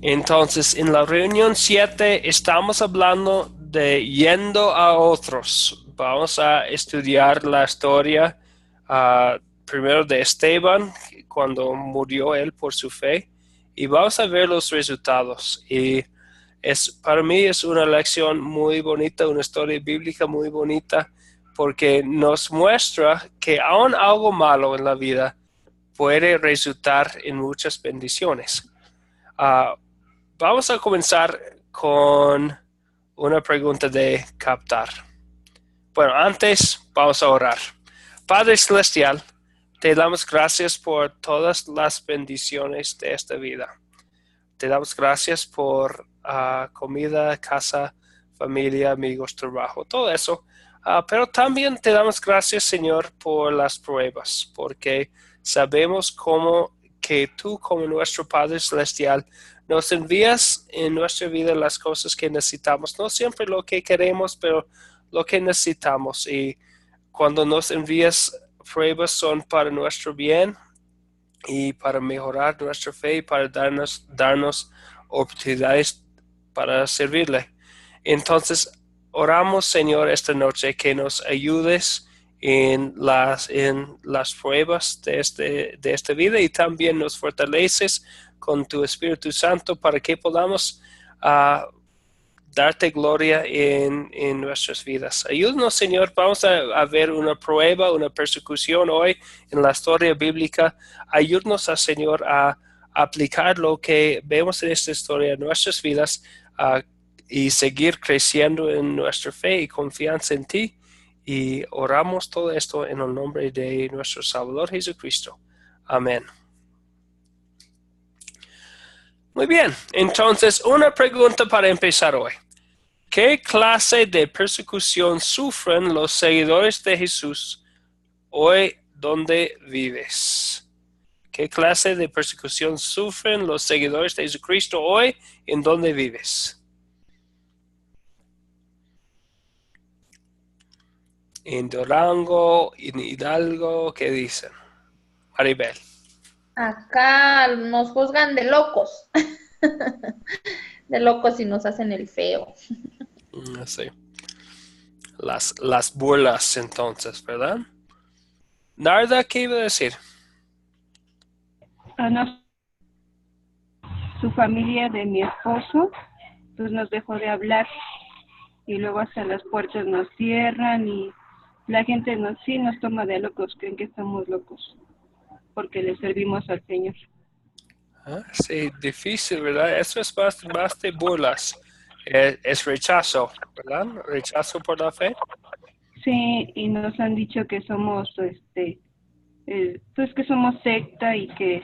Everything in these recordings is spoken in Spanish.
Entonces, en la reunión 7 estamos hablando de yendo a otros. Vamos a estudiar la historia primero de Esteban, cuando murió él por su fe, y vamos a ver los resultados. Y para mí es una lección muy bonita, una historia bíblica muy bonita, porque nos muestra que aún algo malo en la vida puede resultar en muchas bendiciones. Uh, Vamos a comenzar con una pregunta de captar. Bueno, antes vamos a orar. Padre Celestial, te damos gracias por todas las bendiciones de esta vida. Te damos gracias por comida, casa, familia, amigos, trabajo, todo eso. Pero también te damos gracias, Señor, por las pruebas, porque sabemos que tú, como nuestro Padre Celestial, nos envías en nuestra vida las cosas que necesitamos, no siempre lo que queremos, pero lo que necesitamos. Y cuando nos envías pruebas son para nuestro bien y para mejorar nuestra fe y para darnos oportunidades para servirle. Entonces, oramos, Señor, esta noche que nos ayudes en las pruebas de esta vida y también nos fortaleces con tu Espíritu Santo para que podamos darte gloria en nuestras vidas. Ayúdanos, Señor. Vamos a ver una prueba, una persecución hoy en la historia bíblica. Ayúdanos, Señor, a aplicar lo que vemos en esta historia en nuestras vidas y seguir creciendo en nuestra fe y confianza en ti. Y oramos todo esto en el nombre de nuestro Salvador Jesucristo. Amén. Muy bien, entonces una pregunta para empezar hoy. ¿Qué clase de persecución sufren los seguidores de Jesús hoy donde vives? ¿Qué clase de persecución sufren los seguidores de Jesucristo hoy en donde vives? En Durango, en Hidalgo, ¿qué dicen? Maribel. Acá nos juzgan de locos. De locos y nos hacen el feo. Sí. Las burlas entonces, ¿verdad? Narda, ¿qué iba a decir? No, su familia de mi esposo pues nos dejó de hablar y luego hasta las puertas nos cierran y la gente nos toma de locos, creen que estamos locos porque le servimos al Señor. Sí, difícil, ¿verdad? Eso es más de burlas. Es rechazo, ¿verdad? Rechazo por la fe. Sí, y nos han dicho que somos, pues que somos secta y que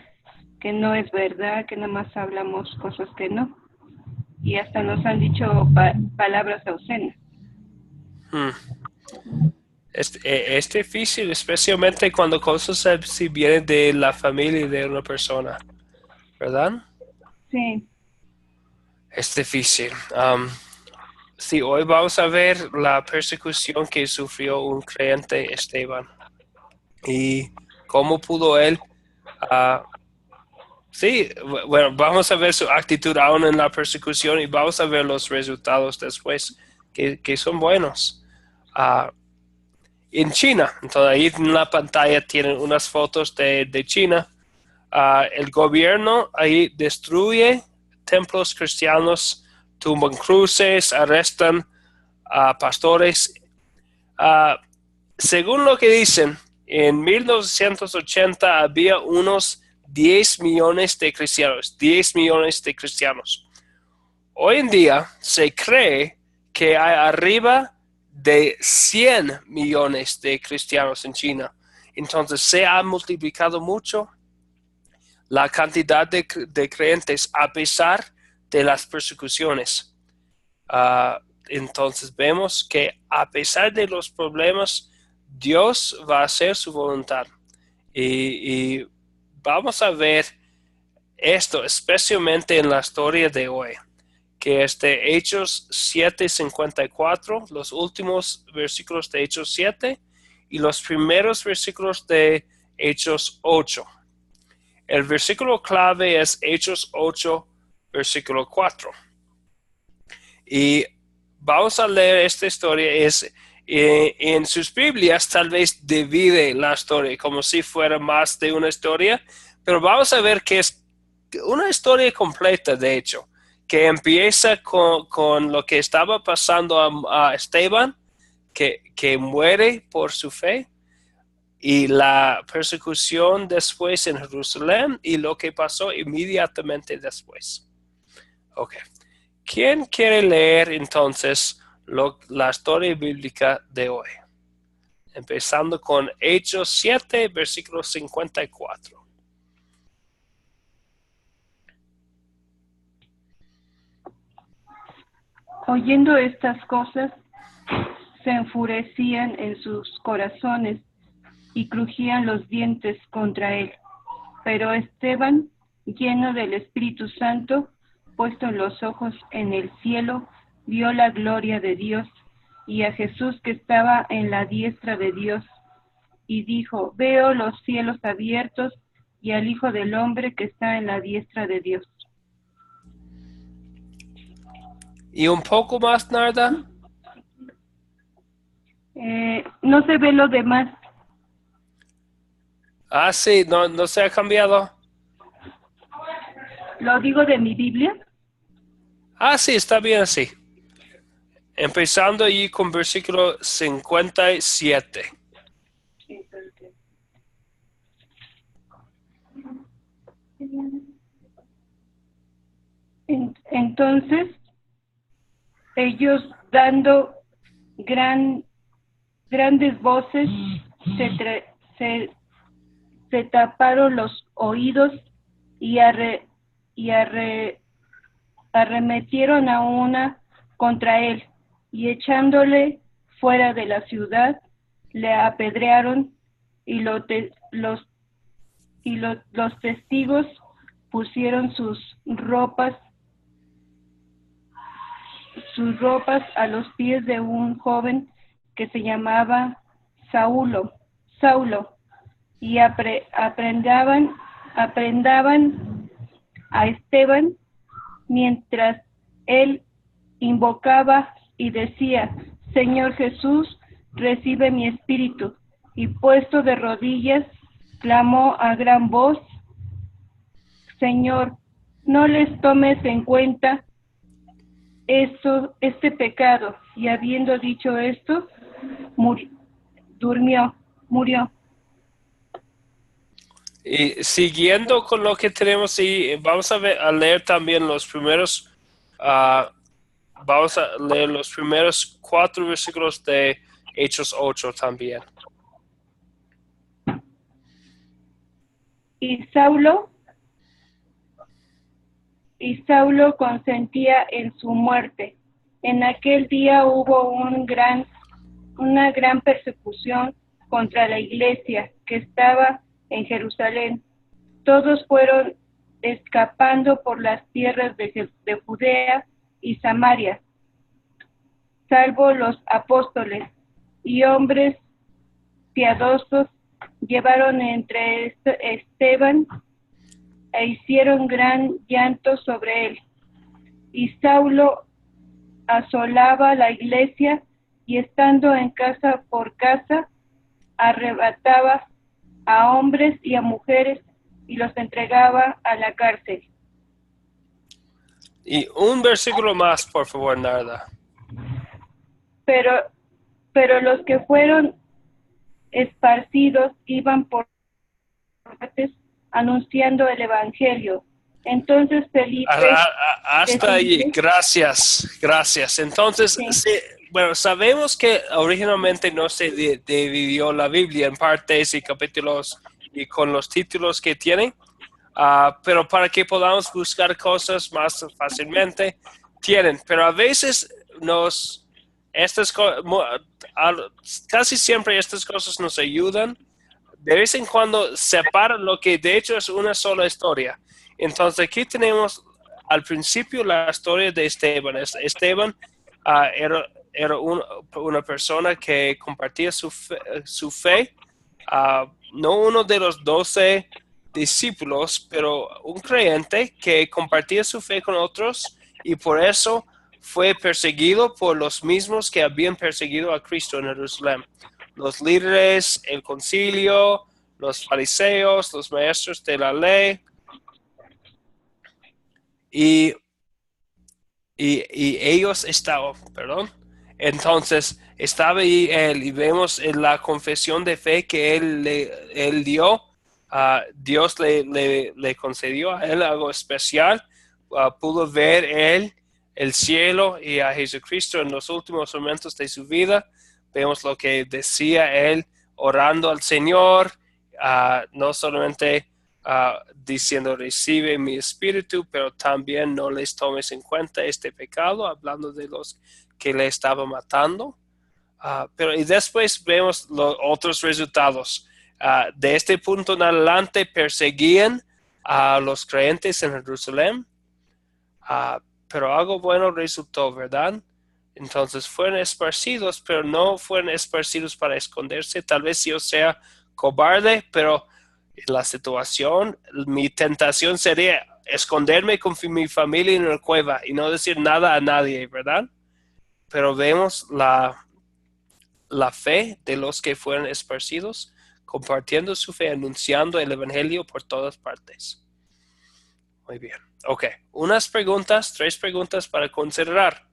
no es verdad, que nada más hablamos cosas que no. Y hasta nos han dicho palabras obscenas. Es difícil, especialmente cuando cosas así vienen de la familia de una persona, ¿verdad? Sí. Es difícil. Sí, hoy vamos a ver la persecución que sufrió un creyente, Esteban, y cómo pudo él. Sí, bueno, vamos a ver su actitud aún en la persecución y vamos a ver los resultados después, que son buenos. En China, entonces ahí en la pantalla tienen unas fotos de China. El gobierno ahí destruye templos cristianos, tumban cruces, arrestan a pastores. Según lo que dicen, en 1980 había unos 10 millones de cristianos, 10 millones de cristianos. Hoy en día se cree que hay arriba de 100 millones de cristianos en China. Entonces se ha multiplicado mucho la cantidad de creyentes a pesar de las persecuciones. Entonces vemos que a pesar de los problemas, Dios va a hacer su voluntad. Y vamos a ver esto, especialmente en la historia de hoy, que es de Hechos 7:54, los últimos versículos de Hechos 7 y los primeros versículos de Hechos 8. El versículo clave es Hechos 8, versículo 4. Y vamos a leer esta historia. En sus Biblias tal vez divide la historia como si fuera más de una historia, pero vamos a ver que es una historia completa, de hecho, que empieza con lo que estaba pasando a Esteban, que muere por su fe, y la persecución después en Jerusalén y lo que pasó inmediatamente después. Ok. ¿Quién quiere leer entonces la historia bíblica de hoy? Empezando con Hechos 7, versículo 54. Oyendo estas cosas, se enfurecían en sus corazones y crujían los dientes contra él. Pero Esteban, lleno del Espíritu Santo, puesto los ojos en el cielo, vio la gloria de Dios y a Jesús que estaba en la diestra de Dios, y dijo: veo los cielos abiertos y al Hijo del Hombre que está en la diestra de Dios. ¿Y un poco más, Narda? No se ve lo demás. Ah, sí, no se ha cambiado. ¿Lo digo de mi Biblia? Ah, sí, está bien así. Empezando allí con versículo 57. Entonces, ellos dando grandes voces, se taparon los oídos y arremetieron a una contra él, y echándole fuera de la ciudad, le apedrearon, y los testigos pusieron sus ropas a los pies de un joven que se llamaba Saulo, y aprendaban a Esteban mientras él invocaba y decía: Señor Jesús, recibe mi espíritu. Y puesto de rodillas, clamó a gran voz: Señor, no les tomes en cuenta este pecado. Y habiendo dicho esto, murió. Y siguiendo con lo que tenemos ahí, vamos a leer también los primeros, vamos a leer los primeros 4 versículos de Hechos 8 también. Y Saulo consentía en su muerte. En aquel día hubo una gran persecución contra la iglesia que estaba en Jerusalén. Todos fueron escapando por las tierras de Judea y Samaria, salvo los apóstoles, y hombres piadosos llevaron entre Esteban e hicieron gran llanto sobre él. Y Saulo asolaba la iglesia, y estando en casa por casa, arrebataba a hombres y a mujeres y los entregaba a la cárcel. Y un versículo más, por favor, Narda. Pero los que fueron esparcidos iban por partes anunciando el evangelio. Entonces Felipe... Hasta allí, gracias. Entonces, sí, bueno, sabemos que originalmente no se dividió la Biblia en partes y capítulos y con los títulos que tienen, pero para que podamos buscar cosas más fácilmente, pero a veces casi siempre estas cosas nos ayudan. De vez en cuando separan lo que de hecho es una sola historia. Entonces aquí tenemos al principio la historia de Esteban. Esteban era una persona que compartía su fe, no uno de los 12 discípulos, pero un creyente que compartía su fe con otros y por eso fue perseguido por los mismos que habían perseguido a Cristo en Jerusalén. Los líderes, el concilio, los fariseos, los maestros de la ley y ellos estaban, entonces estaba ahí él y vemos en la confesión de fe que él dio. Dios le concedió a él algo especial. Pudo ver él el cielo y a Jesucristo en los últimos momentos de su vida. Vemos lo que decía él orando al Señor, no solamente diciendo recibe mi espíritu, pero también no les tomes en cuenta este pecado, hablando de los que le estaban matando. Y después vemos los otros resultados. De este punto en adelante perseguían a los creyentes en Jerusalén, pero algo bueno resultó, ¿verdad? Entonces fueron esparcidos, pero no fueron esparcidos para esconderse. Tal vez yo sea cobarde, pero en la situación, mi tentación sería esconderme con mi familia en una cueva y no decir nada a nadie, ¿verdad? Pero vemos la fe de los que fueron esparcidos, compartiendo su fe, anunciando el evangelio por todas partes. Muy bien. Ok, tres preguntas para considerar.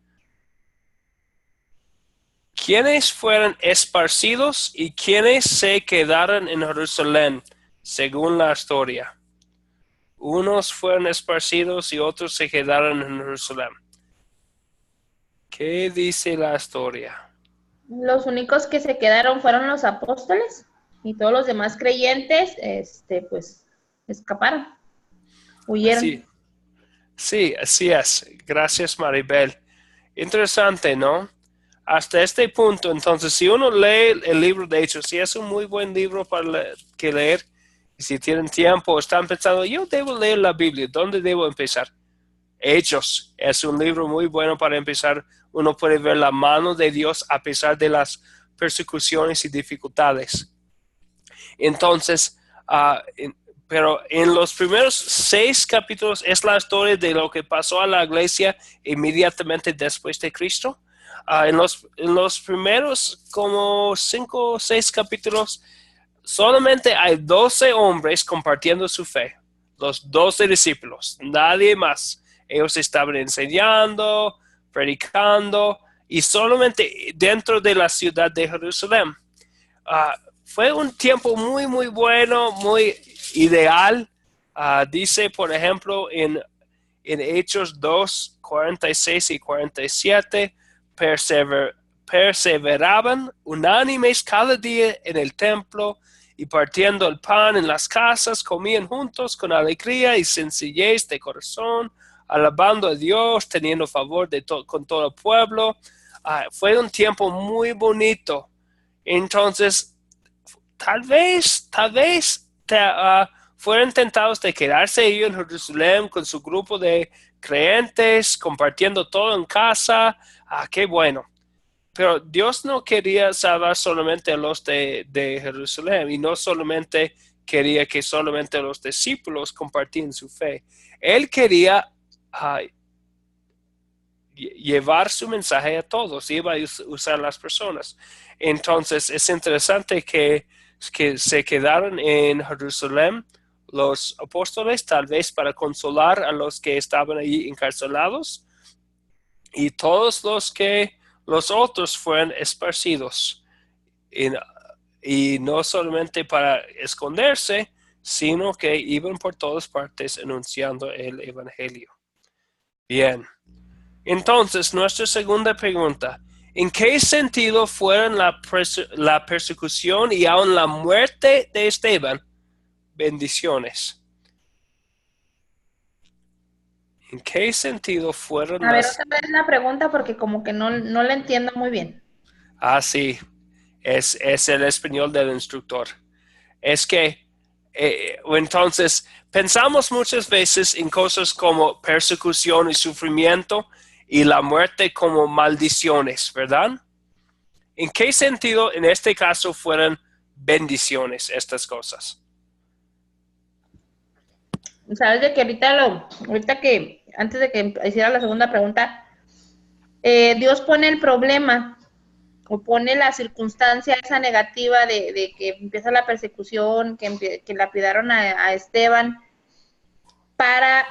¿Quiénes fueron esparcidos y quiénes se quedaron en Jerusalén, según la historia? Unos fueron esparcidos y otros se quedaron en Jerusalén. ¿Qué dice la historia? Los únicos que se quedaron fueron los apóstoles y todos los demás creyentes, pues, escaparon, huyeron. Sí, así es. Gracias, Maribel. Interesante, ¿no? Hasta este punto, entonces, si uno lee el libro de Hechos, sí es un muy buen libro para que leer, y si tienen tiempo, están pensando, yo debo leer la Biblia, ¿dónde debo empezar? Hechos es un libro muy bueno para empezar. Uno puede ver la mano de Dios a pesar de las persecuciones y dificultades. Entonces, pero en los primeros 6 capítulos es la historia de lo que pasó a la iglesia inmediatamente después de Cristo. En los primeros como 5 o 6 capítulos solamente hay 12 hombres compartiendo su fe, los 12 discípulos, nadie más. Ellos estaban enseñando, predicando y solamente dentro de la ciudad de Jerusalén. Fue un tiempo muy, muy bueno, muy ideal. Dice, por ejemplo, en Hechos 2, 46 y 47, perseveraban unánimes cada día en el templo y partiendo el pan en las casas, comían juntos con alegría y sencillez de corazón, alabando a Dios, teniendo favor con todo el pueblo. Fue un tiempo muy bonito. Entonces, tal vez fueron tentados de quedarse ellos en Jerusalén con su grupo de creyentes, compartiendo todo en casa. Qué bueno. Pero Dios no quería salvar solamente a los de Jerusalén y no solamente quería que solamente los discípulos compartieran su fe. Él quería llevar su mensaje a todos, iba a usar las personas. Entonces es interesante que se quedaron en Jerusalén los apóstoles, tal vez para consolar a los que estaban allí encarcelados, y todos los otros fueron esparcidos, y no solamente para esconderse, sino que iban por todas partes anunciando el evangelio. Bien. Entonces, nuestra segunda pregunta, ¿en qué sentido fueron la persecución y aún la muerte de Esteban bendiciones? ¿En qué sentido fueron A ver, otra vez la pregunta porque como que no la entiendo muy bien. Sí, es el español del instructor. Es que, entonces, pensamos muchas veces en cosas como persecución y sufrimiento, y la muerte como maldiciones, ¿verdad? ¿En qué sentido en este caso fueron bendiciones estas cosas? sabes de que ahorita que, antes de que hiciera la segunda pregunta, Dios pone el problema o pone la circunstancia esa negativa de que empieza la persecución, que lapidaron a Esteban, para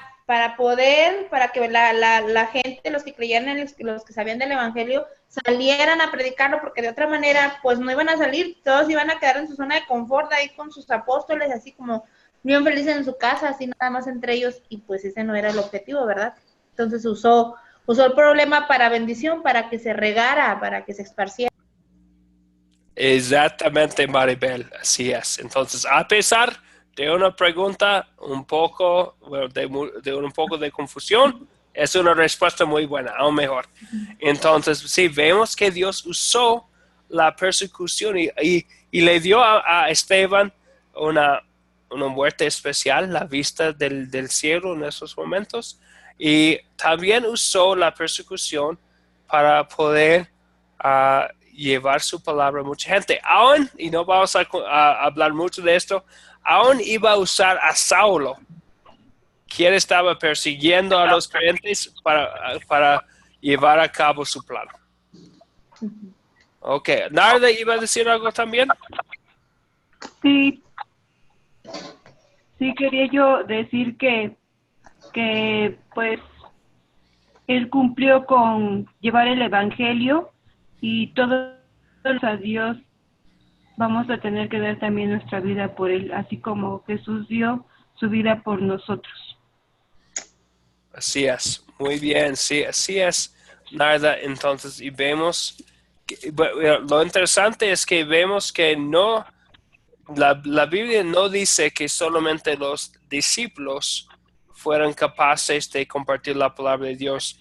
que la gente, los que creían los que sabían del evangelio, salieran a predicarlo, porque de otra manera, pues no iban a salir, todos iban a quedar en su zona de confort ahí con sus apóstoles, así como bien felices en su casa, así nada más entre ellos, y pues ese no era el objetivo, ¿verdad? Entonces usó el problema para bendición, para que se regara, para que se esparciera. Exactamente, Maribel, así es. Entonces, a pesar de una pregunta un poco, bueno, de un poco de confusión, es una respuesta muy buena, aún mejor. Entonces, sí, vemos que Dios usó la persecución y le dio a Esteban una muerte especial, la vista del cielo en esos momentos, y también usó la persecución para poder llevar su palabra a mucha gente. Aún, y no vamos a hablar mucho de esto, aún iba a usar a Saulo, quien estaba persiguiendo a los creyentes para llevar a cabo su plan. Ok, ¿Narda iba a decir algo también? Sí, sí quería yo decir que pues él cumplió con llevar el evangelio y todos a Dios vamos a tener que dar también nuestra vida por él, así como Jesús dio su vida por nosotros. Así es, muy bien, sí, así es, Narda. Entonces, y vemos, lo interesante es que vemos que no, la Biblia no dice que solamente los discípulos fueran capaces de compartir la palabra de Dios.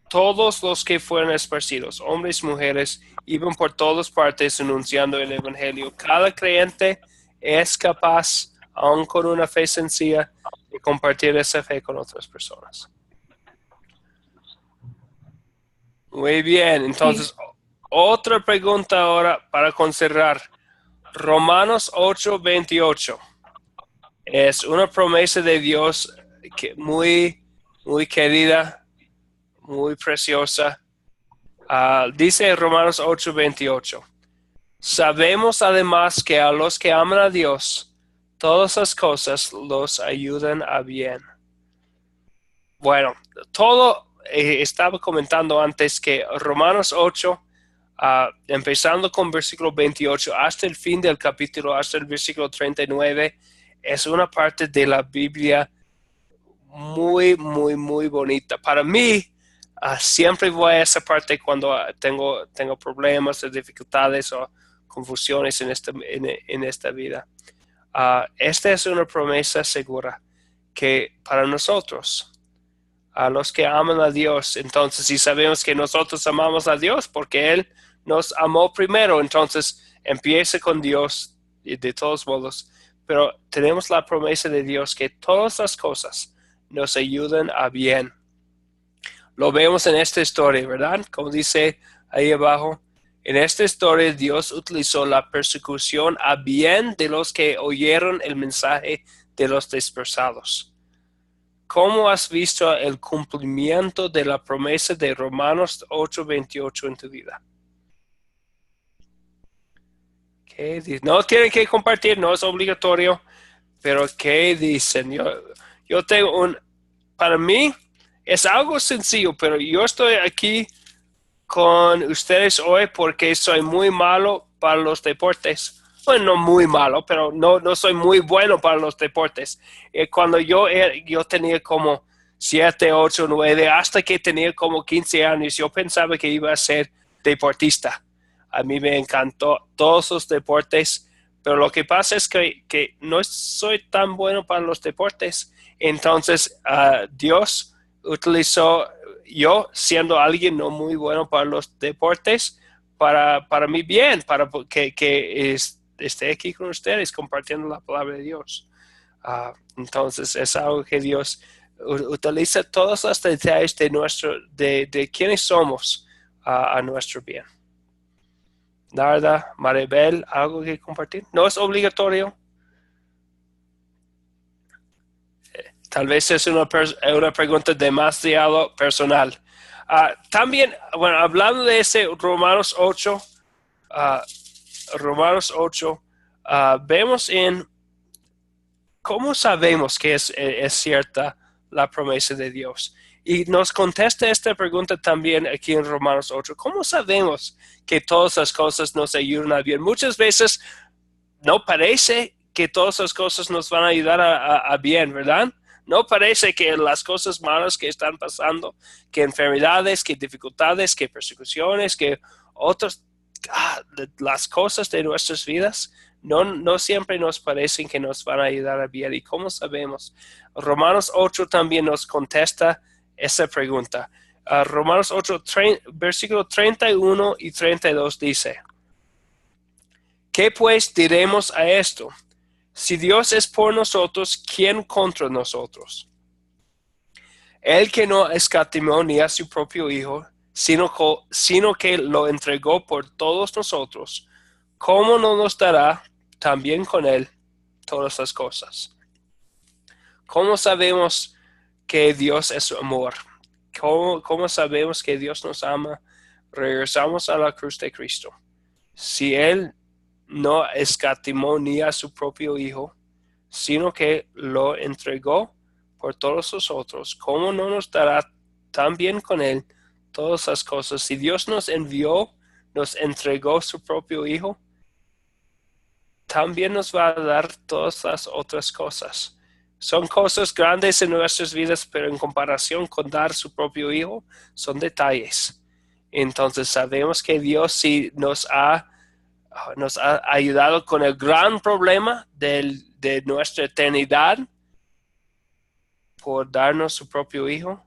Todos los que fueron esparcidos, hombres y mujeres, iban por todas partes anunciando el Evangelio. Cada creyente es capaz, aun con una fe sencilla, de compartir esa fe con otras personas. Muy bien, entonces, sí. Otra pregunta ahora para considerar. Romanos 8:28 es una promesa de Dios que muy, muy querida, muy preciosa. Dice Romanos 8:28, sabemos además que a los que aman a Dios, todas las cosas los ayudan a bien. Bueno, estaba comentando antes que Romanos 8, empezando con versículo 28 hasta el fin del capítulo, hasta el versículo 39, es una parte de la Biblia muy, muy, muy bonita. Para mí, siempre voy a esa parte cuando tengo problemas, dificultades o confusiones en esta vida. Esta es una promesa segura que para nosotros, a los que aman a Dios, entonces si sabemos que nosotros amamos a Dios porque Él nos amó primero, entonces empiece con Dios de todos modos, pero tenemos la promesa de Dios que todas las cosas nos ayudan a bien. Lo vemos en esta historia, ¿verdad? Como dice ahí abajo, en esta historia Dios utilizó la persecución a bien de los que oyeron el mensaje de los dispersados. ¿Cómo has visto el cumplimiento de la promesa de Romanos 8:28 en tu vida? ¿Qué dicen? No tienen que compartir, no es obligatorio, pero ¿qué dicen? Yo tengo para mí es algo sencillo, pero yo estoy aquí con ustedes hoy porque soy muy malo para los deportes. Bueno, no muy malo, pero no soy muy bueno para los deportes. Cuando yo tenía como 7, 8, 9, hasta que tenía como 15 años, yo pensaba que iba a ser deportista. A mí me encantó todos los deportes, pero lo que pasa es que no soy tan bueno para los deportes. Entonces, Dios utilizó yo, siendo alguien no muy bueno para los deportes, para mi bien, para que esté aquí con ustedes compartiendo la palabra de Dios. Entonces es algo que Dios utiliza todos los detalles de quiénes somos a nuestro bien. Narda, Maribel, ¿algo que compartir? No es obligatorio. Tal vez es una pregunta demasiado personal. También, bueno, hablando de ese Romanos 8, Romanos 8, vemos en cómo sabemos que es cierta la promesa de Dios. Y nos contesta esta pregunta también aquí en Romanos 8. ¿Cómo sabemos que todas las cosas nos ayudan a bien? Muchas veces no parece que todas las cosas nos van a ayudar a bien, ¿verdad? No parece que las cosas malas que están pasando, que enfermedades, que dificultades, que persecuciones, que otras, las cosas de nuestras vidas, no siempre nos parecen que nos van a ayudar a bien. ¿Y cómo sabemos? Romanos 8 también nos contesta esa pregunta. Romanos 8, versículo 31 y 32 dice: ¿qué pues diremos a esto? Si Dios es por nosotros, ¿quién contra nosotros? El que no escatimó ni a su propio Hijo, sino que lo entregó por todos nosotros, ¿cómo no nos dará también con él todas las cosas? ¿Cómo sabemos que Dios es amor? ¿Cómo sabemos que Dios nos ama? Regresamos a la cruz de Cristo. Si Él no escatimó ni a su propio Hijo, sino que lo entregó por todos nosotros, ¿cómo no nos dará también con Él todas las cosas? Si Dios nos envió, nos entregó su propio Hijo, también nos va a dar todas las otras cosas. Son cosas grandes en nuestras vidas, pero en comparación con dar su propio Hijo, son detalles. Entonces sabemos que Dios sí nos ha ayudado con el gran problema de nuestra eternidad por darnos su propio Hijo.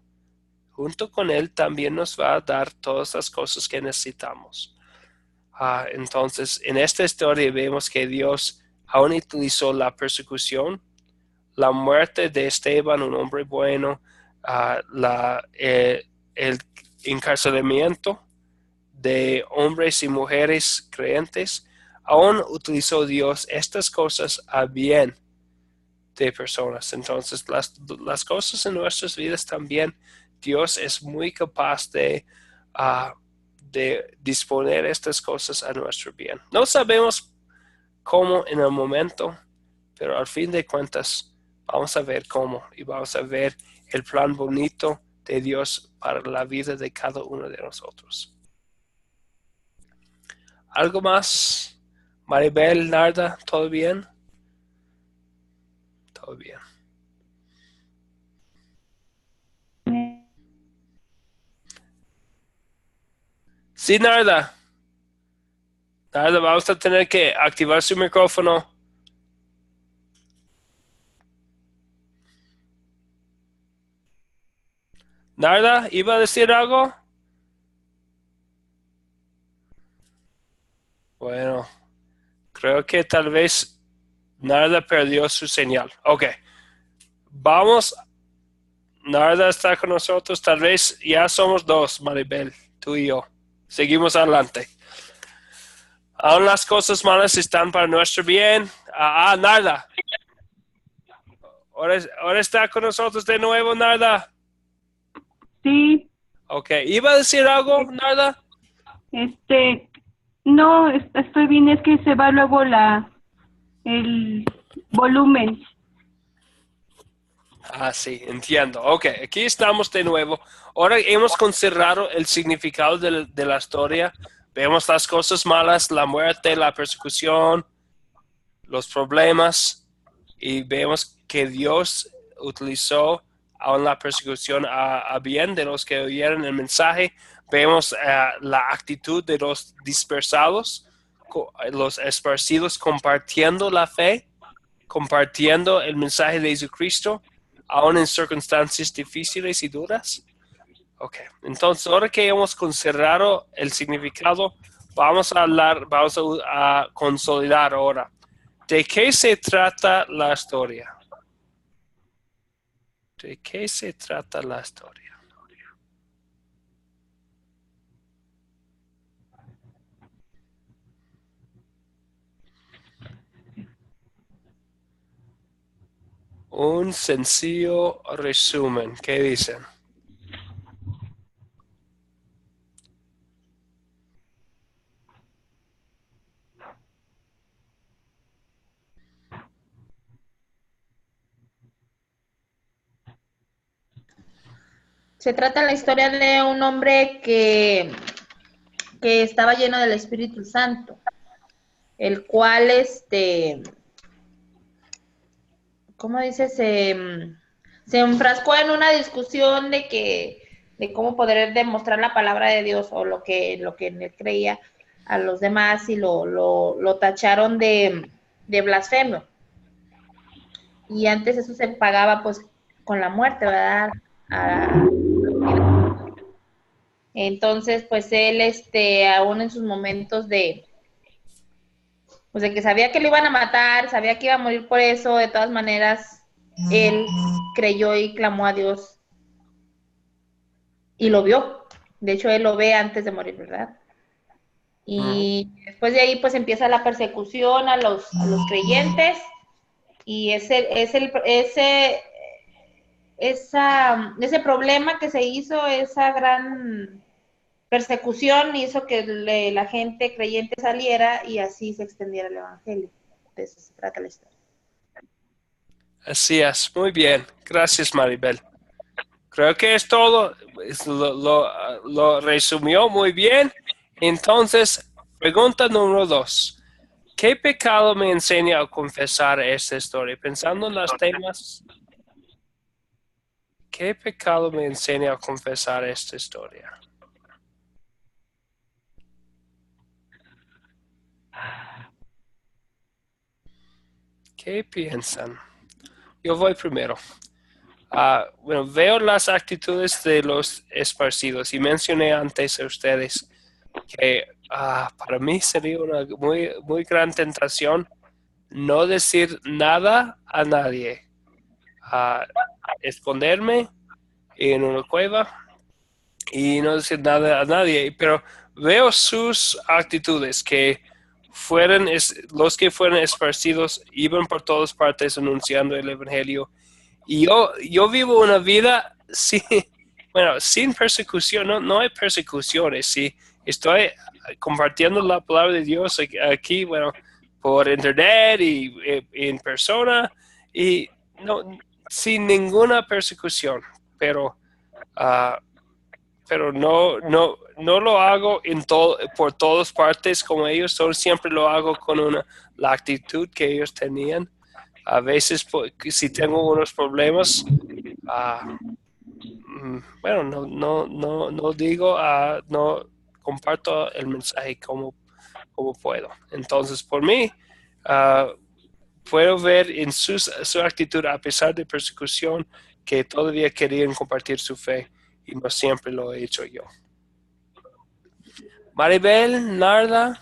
Junto con Él también nos va a dar todas las cosas que necesitamos. Entonces, en esta historia vemos que Dios aún utilizó la persecución, la muerte de Esteban, un hombre bueno, el encarcelamiento de hombres y mujeres creyentes. Aún utilizó Dios estas cosas a bien de personas. Entonces, las cosas en nuestras vidas también, Dios es muy capaz de disponer estas cosas a nuestro bien. No sabemos cómo en el momento, pero al fin de cuentas vamos a ver cómo y vamos a ver el plan bonito de Dios para la vida de cada uno de nosotros. ¿Algo más? Maribel, Narda, ¿todo bien? Todo bien. Sí, Narda. Narda, vamos a tener que activar su micrófono. Narda, ¿iba a decir algo? Bueno, creo que tal vez Narda perdió su señal. Ok, vamos. Narda está con nosotros. Tal vez ya somos dos, Maribel, tú y yo. Seguimos adelante. Aún las cosas malas están para nuestro bien. Narda. Ahora está con nosotros de nuevo, Narda. Sí, Ok, ¿iba a decir algo, Narda? no, estoy bien, es que se va luego el volumen. Sí, entiendo. Ok, aquí estamos de nuevo. Ahora hemos considerado el significado de la historia. Vemos las cosas malas, la muerte, la persecución, los problemas, y vemos que Dios utilizó aún la persecución a bien de los que oyeron el mensaje. Vemos la actitud de los dispersados, los esparcidos compartiendo la fe, compartiendo el mensaje de Jesucristo, aún en circunstancias difíciles y duras. Ok, entonces ahora que hemos considerado el significado, vamos a consolidar ahora. ¿De qué se trata la historia? ¿De qué se trata la historia? Un sencillo resumen. ¿Qué dicen? Se trata la historia de un hombre que estaba lleno del Espíritu Santo, el cual, ¿cómo dice? Se enfrascó en una discusión de cómo poder demostrar la palabra de Dios o lo que él creía a los demás y lo tacharon de blasfemo. Y antes eso se pagaba pues con la muerte, ¿verdad? Entonces, pues él, aún en sus momentos pues de que sabía que lo iban a matar, sabía que iba a morir por eso, de todas maneras, él creyó y clamó a Dios y lo vio. De hecho, él lo ve antes de morir, ¿verdad? Y después de ahí, pues empieza la persecución a los creyentes y ese problema que se hizo, esa gran persecución hizo que la gente creyente saliera y así se extendiera el evangelio. De eso se trata la historia. Así es, muy bien. Gracias, Maribel. Creo que es todo. Lo resumió muy bien. Entonces, pregunta número 2. ¿Qué pecado me enseña a confesar esta historia? Pensando en los temas, ¿qué pecado me enseña a confesar esta historia? ¿Qué piensan? Yo voy primero. Bueno, veo las actitudes de los esparcidos y mencioné antes a ustedes que para mí sería una muy, muy gran tentación no decir nada a nadie, esconderme en una cueva y no decir nada a nadie, pero veo sus actitudes que los que fueron esparcidos iban por todas partes anunciando el evangelio y yo vivo una vida sin persecución, no hay persecuciones, sí, estoy compartiendo la palabra de Dios aquí, bueno, por internet y en persona y no, sin ninguna persecución, pero no lo hago por todas partes como ellos, siempre lo hago con la actitud que ellos tenían. A veces, si tengo unos problemas, bueno, no digo, no comparto el mensaje como puedo. Entonces, por mí, puedo ver en su actitud, a pesar de persecución, que todavía querían compartir su fe y no siempre lo he hecho yo. Maribel, Narda,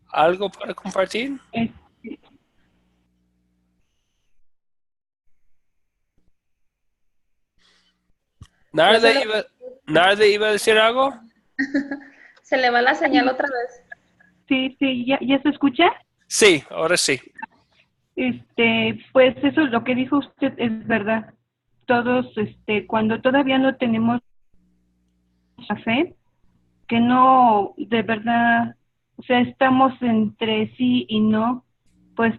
¿algo para compartir? ¿Narda iba a decir algo? Se le va la señal otra vez. Sí, ¿ya se escucha? Sí, ahora sí. Pues eso, lo que dijo usted es verdad. Todos, cuando todavía no tenemos la fe, que no, de verdad, o sea, estamos entre sí y no, pues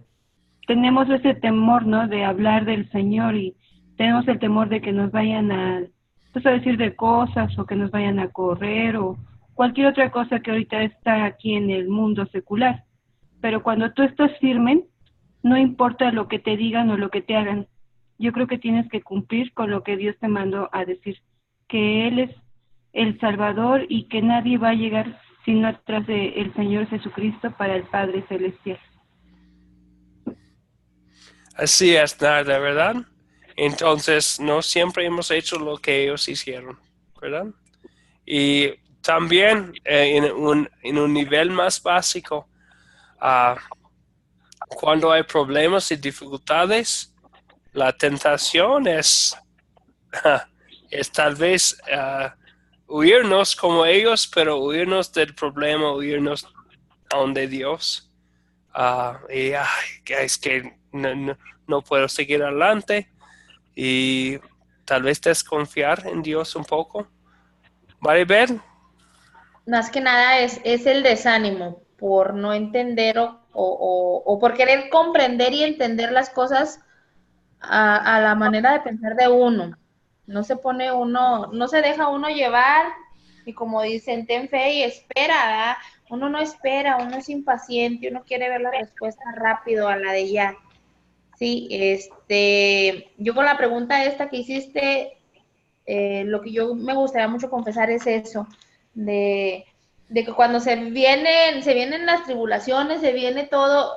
tenemos ese temor, ¿no? De hablar del Señor y tenemos el temor de que nos vayan a decir de cosas o que nos vayan a correr o cualquier otra cosa que ahorita está aquí en el mundo secular. Pero cuando tú estás firme, no importa lo que te digan o lo que te hagan. Yo creo que tienes que cumplir con lo que Dios te mandó a decir, que Él es el Salvador y que nadie va a llegar sino atrás del Señor Jesucristo para el Padre Celestial. Así es, Narda, ¿verdad? Entonces, no siempre hemos hecho lo que ellos hicieron, ¿verdad? Y también en un nivel más básico, cuando hay problemas y dificultades, la tentación es tal vez huirnos como ellos, pero huirnos del problema, huirnos aún de Dios. Y es que no puedo seguir adelante y tal vez desconfiar en Dios un poco. Maribel. Más que nada es el desánimo por no entender o por querer comprender y entender las cosas a la manera de pensar de uno. No se pone uno, no se deja uno llevar y como dicen, ten fe y espera, ¿verdad? Uno no espera, uno es impaciente, uno quiere ver la respuesta rápido a la de ya. Sí, yo con la pregunta esta que hiciste, lo que yo me gustaría mucho confesar es eso, de que cuando se vienen las tribulaciones, se viene todo,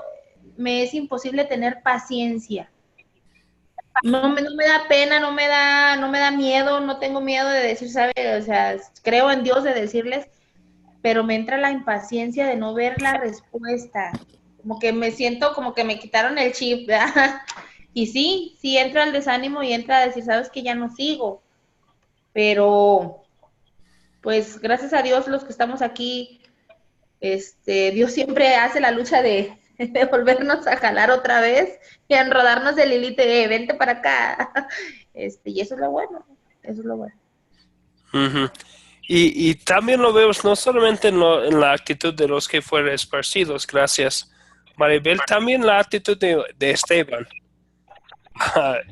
me es imposible tener paciencia. No me da pena, no me da miedo, no tengo miedo de decir, ¿sabes? O sea, creo en Dios de decirles, pero me entra la impaciencia de no ver la respuesta. Como que me siento como que me quitaron el chip, ¿verdad? Y sí entra el desánimo y entra a decir, ¿sabes que ya no sigo? Pero, pues, gracias a Dios, los que estamos aquí, Dios siempre hace la lucha de volvernos a jalar otra vez y a enrodarnos el hilito de vente para acá. Y eso es lo bueno, eso es lo bueno. Uh-huh. Y también lo vemos no solamente en la actitud de los que fueron esparcidos, gracias Maribel, también la actitud de Esteban.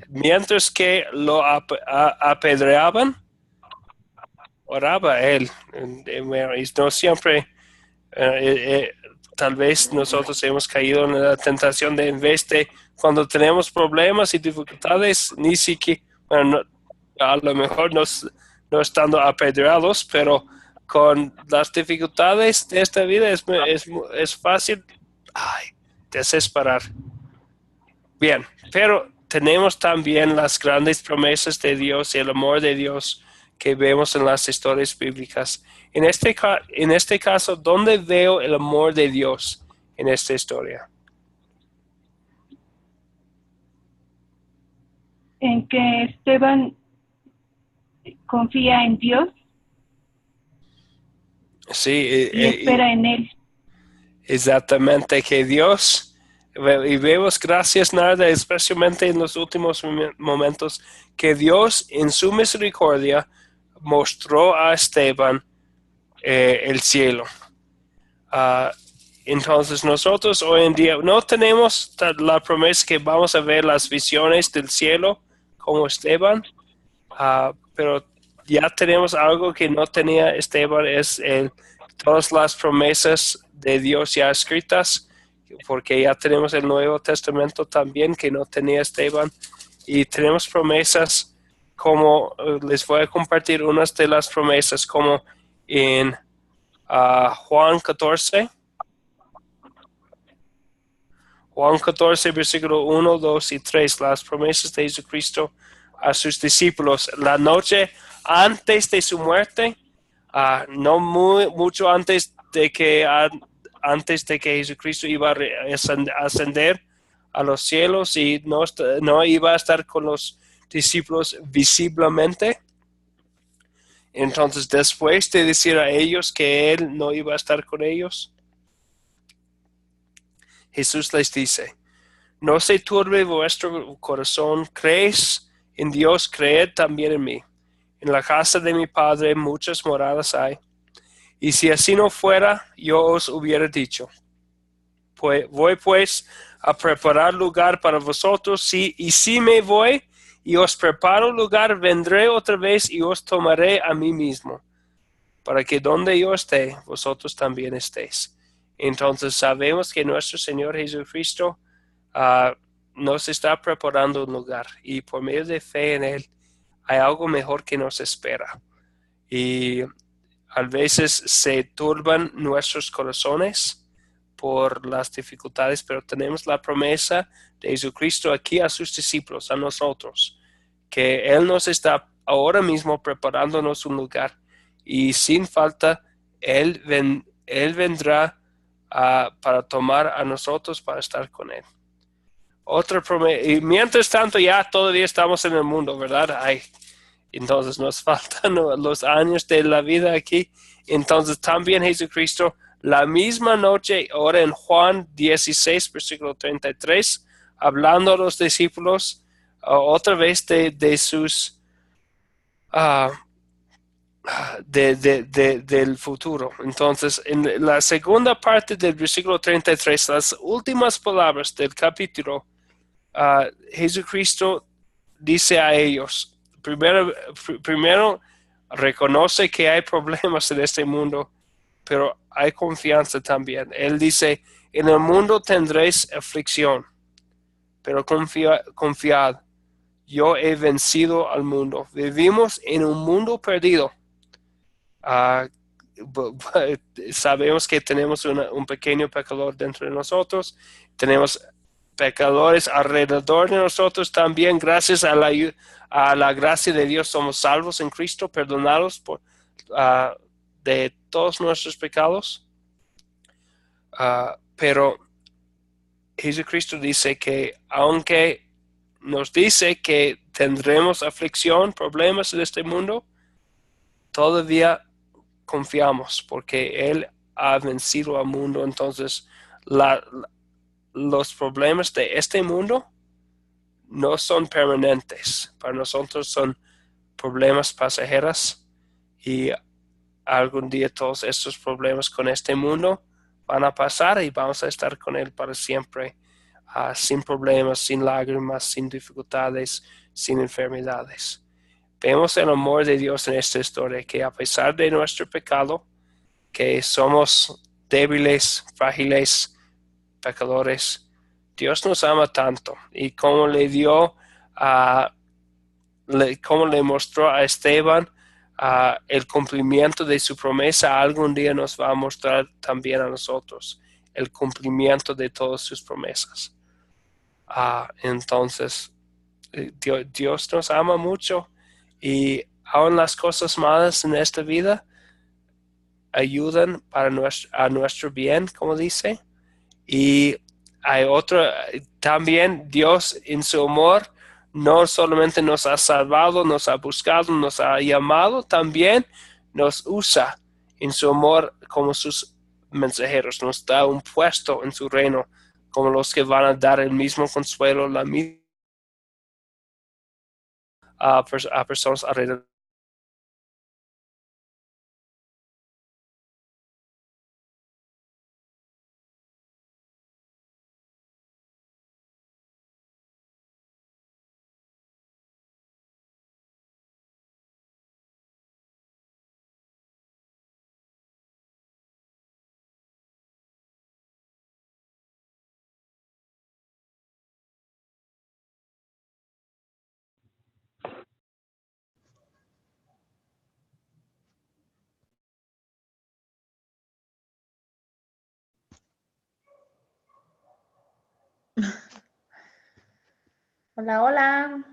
Mientras que lo apedreaban, oraba él. Y no siempre, tal vez nosotros hemos caído en la tentación de, en vez de cuando tenemos problemas y dificultades, ni siquiera, bueno, a lo mejor no estando apedreados, pero con las dificultades de esta vida es fácil desesperar. Bien, pero tenemos también las grandes promesas de Dios y el amor de Dios que vemos en las historias bíblicas. En este caso, ¿dónde veo el amor de Dios en esta historia? En que Esteban confía en Dios. Sí, y espera en Él. Exactamente, que Dios, y vemos gracias nada, especialmente en los últimos momentos, que Dios en su misericordia mostró a Esteban el cielo. Entonces nosotros hoy en día no tenemos la promesa que vamos a ver las visiones del cielo como Esteban, pero ya tenemos algo que no tenía Esteban, es todas las promesas de Dios ya escritas, porque ya tenemos el Nuevo Testamento también que no tenía Esteban, y tenemos promesas como, les voy a compartir unas de las promesas, como en Juan 14, versículo 1, 2 y 3, las promesas de Jesucristo a sus discípulos. La noche antes de su muerte, no mucho antes de que Jesucristo iba a ascender a los cielos y no iba a estar con los discípulos visiblemente. Entonces, después de decir a ellos que Él no iba a estar con ellos, Jesús les dice, no se turbe vuestro corazón, creéis en Dios, creed también en mí. En la casa de mi Padre muchas moradas hay, y si así no fuera, yo os hubiera dicho, voy pues a preparar lugar para vosotros, y si me voy y os preparo lugar, vendré otra vez y os tomaré a mí mismo, para que donde yo esté, vosotros también estéis. Entonces sabemos que nuestro Señor Jesucristo nos está preparando un lugar, y por medio de fe en Él hay algo mejor que nos espera. Y a veces se turban nuestros corazones por las dificultades, pero tenemos la promesa de Jesucristo aquí a sus discípulos, a nosotros, que Él nos está ahora mismo preparándonos un lugar, y sin falta Él vendrá para tomar a nosotros para estar con Él. Otra promesa, y mientras tanto ya todavía estamos en el mundo, ¿verdad? Entonces nos faltan los años de la vida aquí. Entonces también Jesucristo, la misma noche, ahora en Juan 16, versículo 33 hablando a los discípulos otra vez de sus ah, del futuro. Entonces, en la segunda parte del versículo 33, las últimas palabras del capítulo, Jesucristo dice a ellos, primero reconoce que hay problemas en este mundo, pero hay confianza también. Él dice, en el mundo tendréis aflicción, pero confiad, yo he vencido al mundo. Vivimos en un mundo perdido. Uh, Sabemos que tenemos un pequeño pecador dentro de nosotros, tenemos pecadores alrededor de nosotros también. Gracias a la gracia de Dios somos salvos en Cristo, perdonados de todos nuestros pecados. Pero Jesucristo dice que aunque nos dice que tendremos aflicción, problemas en este mundo, todavía confiamos porque Él ha vencido al mundo. Entonces, los problemas de este mundo no son permanentes. Para nosotros son problemas pasajeros y algún día todos estos problemas con este mundo van a pasar y vamos a estar con Él para siempre, sin problemas, sin lágrimas, sin dificultades, sin enfermedades. Vemos el amor de Dios en esta historia, que a pesar de nuestro pecado, que somos débiles, frágiles, pecadores, Dios nos ama tanto. Y como como le mostró a Esteban el cumplimiento de su promesa, algún día nos va a mostrar también a nosotros el cumplimiento de todas sus promesas. Entonces, Dios nos ama mucho. Y aun las cosas malas en esta vida ayudan a nuestro bien, como dice. Y hay también Dios en su amor no solamente nos ha salvado, nos ha buscado, nos ha llamado, también nos usa en su amor como sus mensajeros, nos da un puesto en su reino como los que van a dar el mismo consuelo, la misma a personas alrededor. Hola, hola.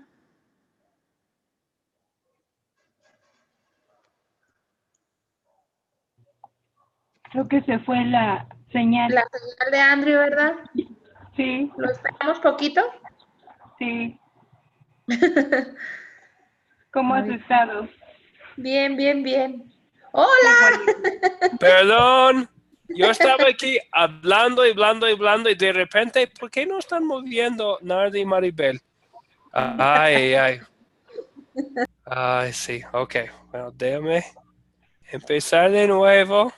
Creo que se fue la señal. La señal de Andrew, ¿verdad? Sí, ¿Lo esperamos poquito? sí. ¿Cómo has Ay. estado? Bien, bien, bien. ¡Hola! Perdón, yo estaba aquí hablando y hablando y hablando y de repente, ¿por qué no están moviendo Nardi y Maribel? Ay, ay. Ay, sí, ok. Bueno, déjame empezar de nuevo.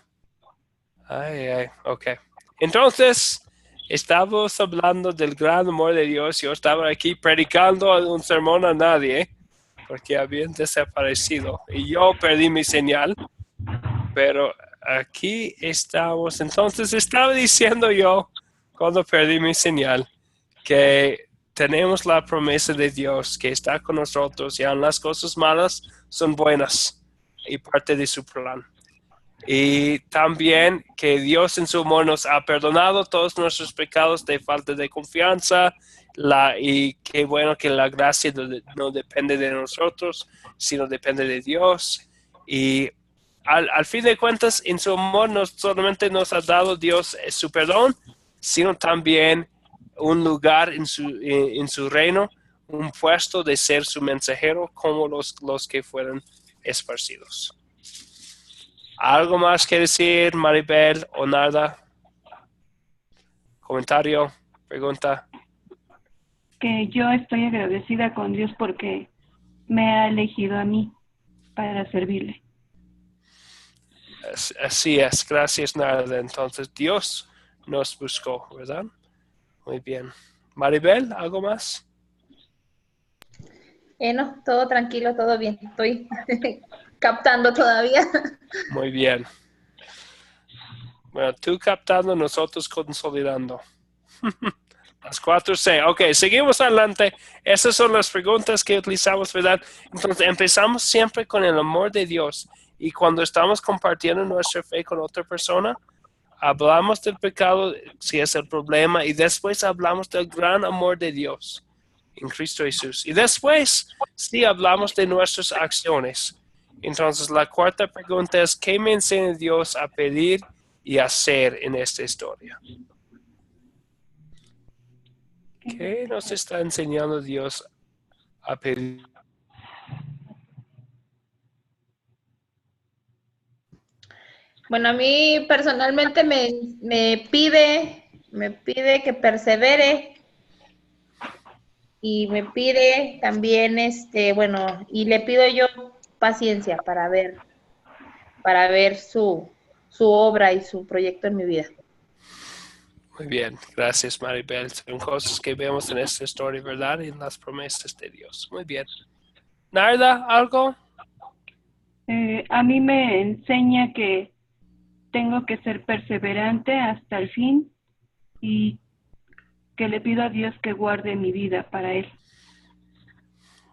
Ay, ay, ok. Entonces, estábamos hablando del gran amor de Dios. Yo estaba aquí predicando un sermón a nadie porque habían desaparecido y yo perdí mi señal. Pero aquí estamos. Entonces estaba diciendo yo, cuando perdí mi señal, que tenemos la promesa de Dios que está con nosotros y aun las cosas malas son buenas y parte de su plan. Y también que Dios en su amor nos ha perdonado todos nuestros pecados de falta de confianza, y qué bueno que la gracia no depende de nosotros, sino depende de Dios. Y al fin de cuentas, en su amor no solamente nos ha dado Dios su perdón, sino también un lugar en su reino, un puesto de ser su mensajero como los que fueron esparcidos. ¿Algo más que decir, Maribel o nada? ¿Comentario? ¿Pregunta? que yo estoy agradecida con Dios porque me ha elegido a mí para servirle. Así es, gracias Narda. Entonces Dios nos buscó, ¿verdad? Muy bien. Maribel, ¿algo más? No, todo tranquilo, todo bien. Estoy captando todavía. Muy bien. Bueno, tú captando, nosotros consolidando. Las 4C. Ok, seguimos adelante. Esas son las preguntas que utilizamos, ¿verdad? Entonces empezamos siempre con el amor de Dios. Y cuando estamos compartiendo nuestra fe con otra persona, hablamos del pecado, si es el problema, y después hablamos del gran amor de Dios en Cristo Jesús. Y después, sí, hablamos de nuestras acciones. Entonces, la cuarta pregunta es, ¿qué me enseña Dios a pedir y hacer en esta historia? ¿Qué nos está enseñando Dios a pedir? Bueno, a mí personalmente me pide que persevere y me pide también, bueno, y le pido yo paciencia para ver su obra y su proyecto en mi vida. Muy bien, gracias Maribel. Son cosas que vemos en esta historia, ¿verdad? Y en las promesas de Dios. Muy bien. Narda, ¿algo? A mí me enseña que tengo que ser perseverante hasta el fin y que le pido a Dios que guarde mi vida para Él.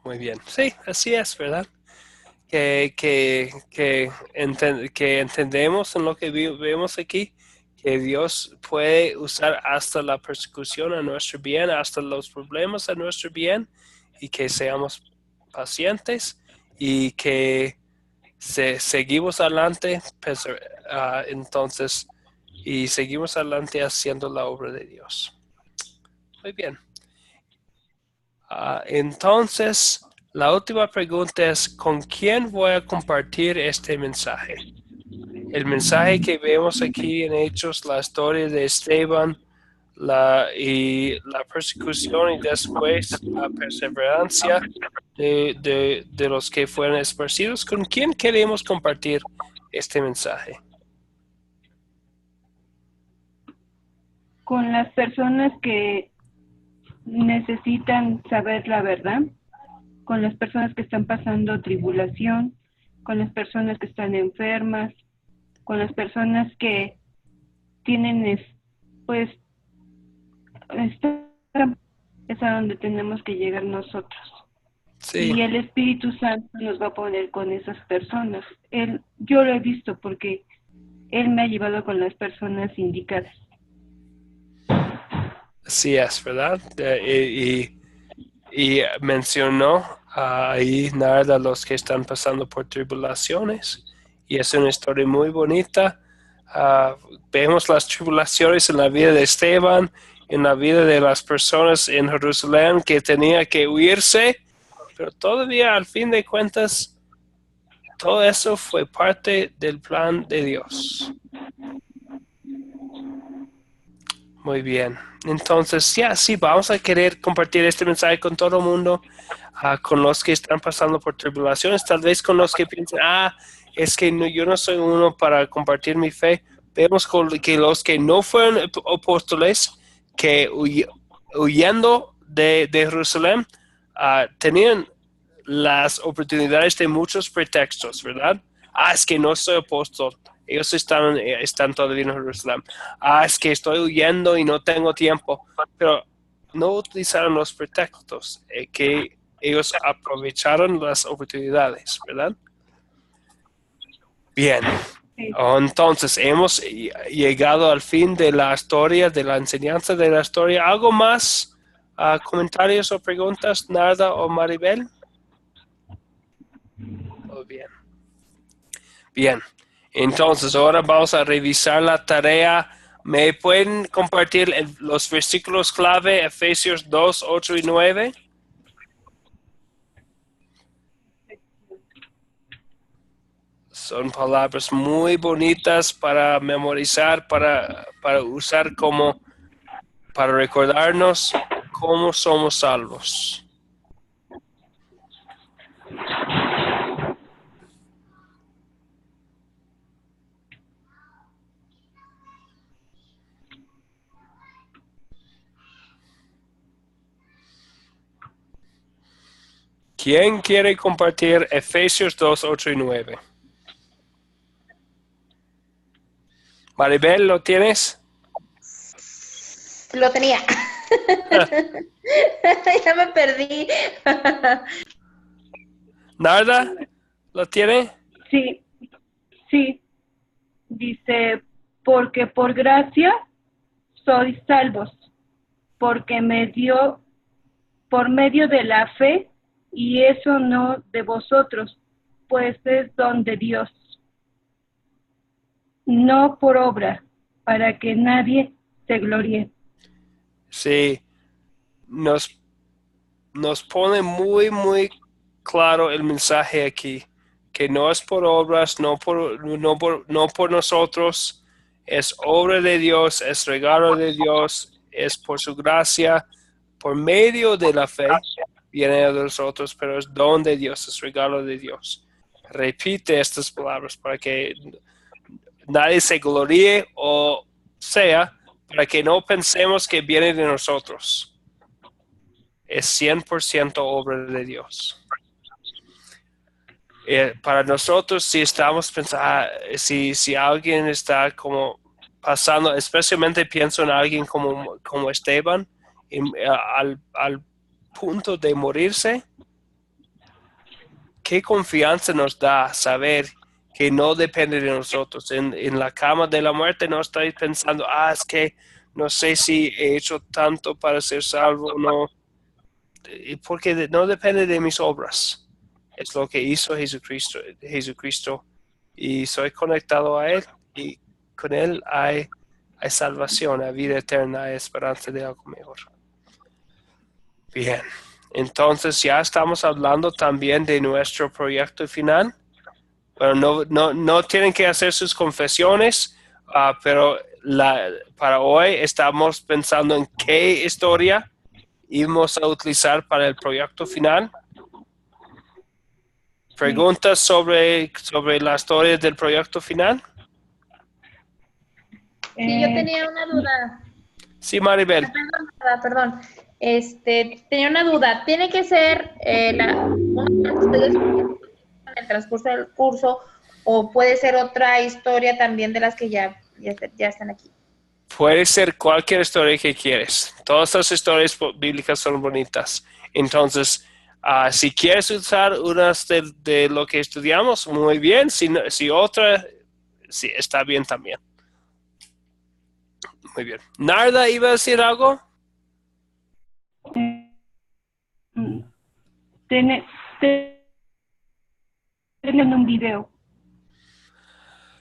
Muy bien. Sí, así es, ¿verdad? Que entendemos en lo que vemos aquí, que Dios puede usar hasta la persecución a nuestro bien, hasta los problemas a nuestro bien, y que seamos pacientes y que seguimos adelante, entonces, y seguimos adelante haciendo la obra de Dios. Muy bien. Entonces, la última pregunta es, ¿con quién voy a compartir este mensaje? El mensaje que vemos aquí en Hechos, la historia de Esteban, la persecución y después la perseverancia de los que fueron esparcidos. ¿Con quién queremos compartir este mensaje? Con las personas que necesitan saber la verdad, con las personas que están pasando tribulación, con las personas que están enfermas, con las personas que tienen, pues, es a donde tenemos que llegar nosotros. Sí. Y el Espíritu Santo nos va a poner con esas personas. Yo lo he visto porque Él me ha llevado con las personas indicadas. Así es, ¿verdad? Y mencionó ahí nada a los que están pasando por tribulaciones. Y es una historia muy bonita. Vemos las tribulaciones en la vida de Esteban, en la vida de las personas en Jerusalén que tenía que huirse, pero todavía al fin de cuentas, todo eso fue parte del plan de Dios. Muy bien. Entonces, sí, vamos a querer compartir este mensaje con todo el mundo, con los que están pasando por tribulaciones, tal vez con los que piensan, es que yo no soy uno para compartir mi fe. Vemos que los que no fueron apóstoles, que huyendo de Jerusalén, tenían las oportunidades de muchos pretextos, ¿verdad? Es que no soy apóstol. Ellos están todavía en Jerusalén. Es que estoy huyendo y no tengo tiempo. Pero no utilizaron los pretextos, que ellos aprovecharon las oportunidades, ¿verdad? Bien. Entonces, hemos llegado al fin de la historia, de la enseñanza de la historia. ¿Algo más? ¿Comentarios o preguntas, Narda o Maribel? Oh, bien. Bien. Entonces, ahora vamos a revisar la tarea. ¿Me pueden compartir los versículos clave, Efesios 2, 8 y 9? Son palabras muy bonitas para memorizar, para usar para recordarnos cómo somos salvos. ¿Quién quiere compartir Efesios 2, 8 y 9? Maribel, ¿lo tienes? Lo tenía. Ya me perdí. ¿Narda? ¿Lo tiene? Sí, sí. Dice, porque por gracia sois salvos, porque por medio de la fe, y eso no de vosotros, pues es don de Dios, no por obra, para que nadie se gloríe. Sí, nos pone muy, muy claro el mensaje aquí, que no es por obras, no por nosotros, es obra de Dios, es regalo de Dios, es por su gracia, por medio de la fe, viene de nosotros, pero es don de Dios, es regalo de Dios. Repite estas palabras para que nadie se gloríe, o sea, para que no pensemos que viene de nosotros. Es 100% obra de Dios. Para nosotros, si estamos pensando, si alguien está como pasando, especialmente pienso en alguien como Esteban, al punto de morirse, qué confianza nos da saber que no depende de nosotros. En la cama de la muerte no estáis pensando, es que no sé si he hecho tanto para ser salvo o no, porque no depende de mis obras. Es lo que hizo Jesucristo, y soy conectado a Él, y con Él hay salvación, hay vida eterna, hay esperanza de algo mejor. Bien, entonces ya estamos hablando también de nuestro proyecto final. Bueno, no tienen que hacer sus confesiones, pero para hoy estamos pensando en qué historia íbamos a utilizar para el proyecto final. ¿Preguntas sobre la historia del proyecto final? Sí, yo tenía una duda. Sí, Maribel. Perdón. Tenía una duda. ¿Tiene que ser en el transcurso del curso, o puede ser otra historia también de las que ya están aquí? Puede ser cualquier historia que quieres. Todas las historias bíblicas son bonitas. Entonces, si quieres usar unas de lo que estudiamos, muy bien. Si otra, sí, está bien también. Muy bien. ¿Narda iba a decir algo? Tienen un video.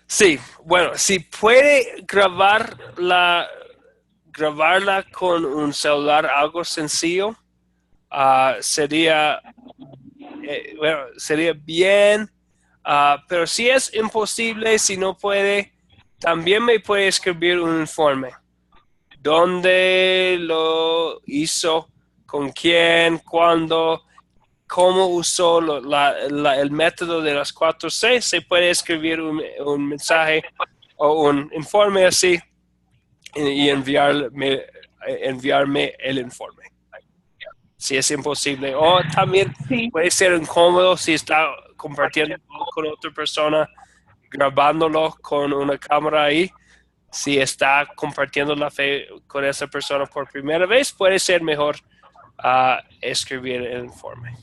Sí, bueno, si puede grabarla con un celular, algo sencillo, sería bien, pero si es imposible, si no puede, también me puede escribir un informe. ¿Dónde lo hizo? ¿Con quién? ¿Cuándo? ¿Cómo usó el método de las 4C? Se puede escribir un mensaje o un informe así y enviarme el informe, si es imposible. O también Sí. puede ser incómodo si está compartiendo con otra persona, grabándolo con una cámara ahí. Si está compartiendo la fe con esa persona por primera vez, puede ser mejor escribir el informe.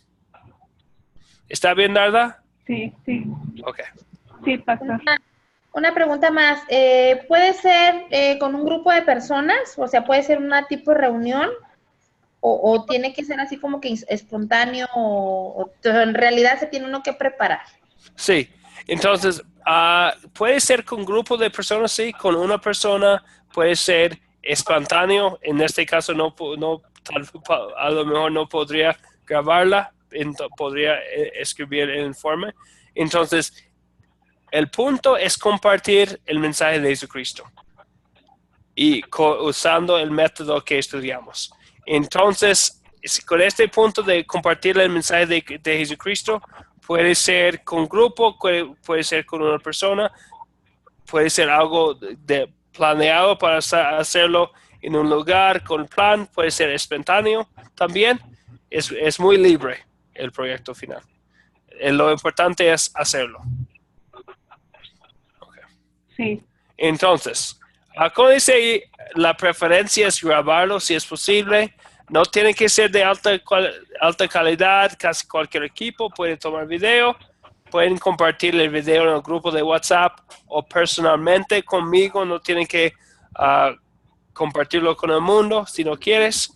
¿Está bien, Narda? Sí. Ok. Sí, pastor. Una pregunta más. ¿Puede ser con un grupo de personas? O sea, ¿puede ser una tipo de reunión? ¿O tiene que ser así como que espontáneo? ¿O en realidad se tiene uno que preparar? Sí. Entonces, puede ser con un grupo de personas, sí, con una persona, puede ser espontáneo. En este caso, a lo mejor no podría grabarla, podría escribir el informe. Entonces, el punto es compartir el mensaje de Jesucristo y usando el método que estudiamos. Entonces, con este punto de compartir el mensaje de Jesucristo, puede ser con grupo, puede ser con una persona, puede ser algo planeado para hacerlo en un lugar con plan, puede ser espontáneo también. Es muy libre el proyecto final. Lo importante es hacerlo. Okay. Sí. Entonces, como dice ahí, la preferencia es grabarlo si es posible. No tiene que ser de alta calidad, casi cualquier equipo puede tomar video. Pueden compartir el video en el grupo de WhatsApp o personalmente conmigo. No tienen que compartirlo con el mundo si no quieres.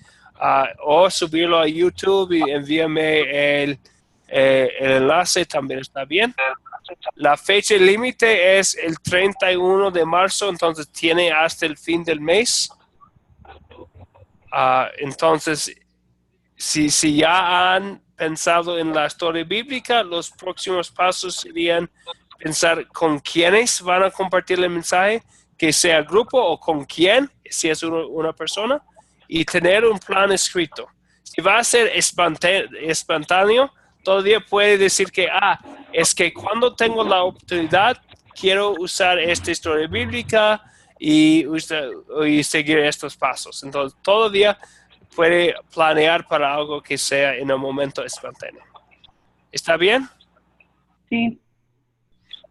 O subirlo a YouTube y envíame el enlace, también está bien. La fecha límite es el 31 de marzo, entonces tiene hasta el fin del mes. Entonces, si ya han pensado en la historia bíblica, los próximos pasos serían pensar con quiénes van a compartir el mensaje, que sea grupo o con quién, si es una persona, y tener un plan escrito. Si va a ser espontáneo, todavía puede decir que, es que cuando tengo la oportunidad, quiero usar esta historia bíblica y seguir estos pasos. Entonces, todavía puede planear para algo que sea en un momento espontáneo. ¿Está bien? Sí.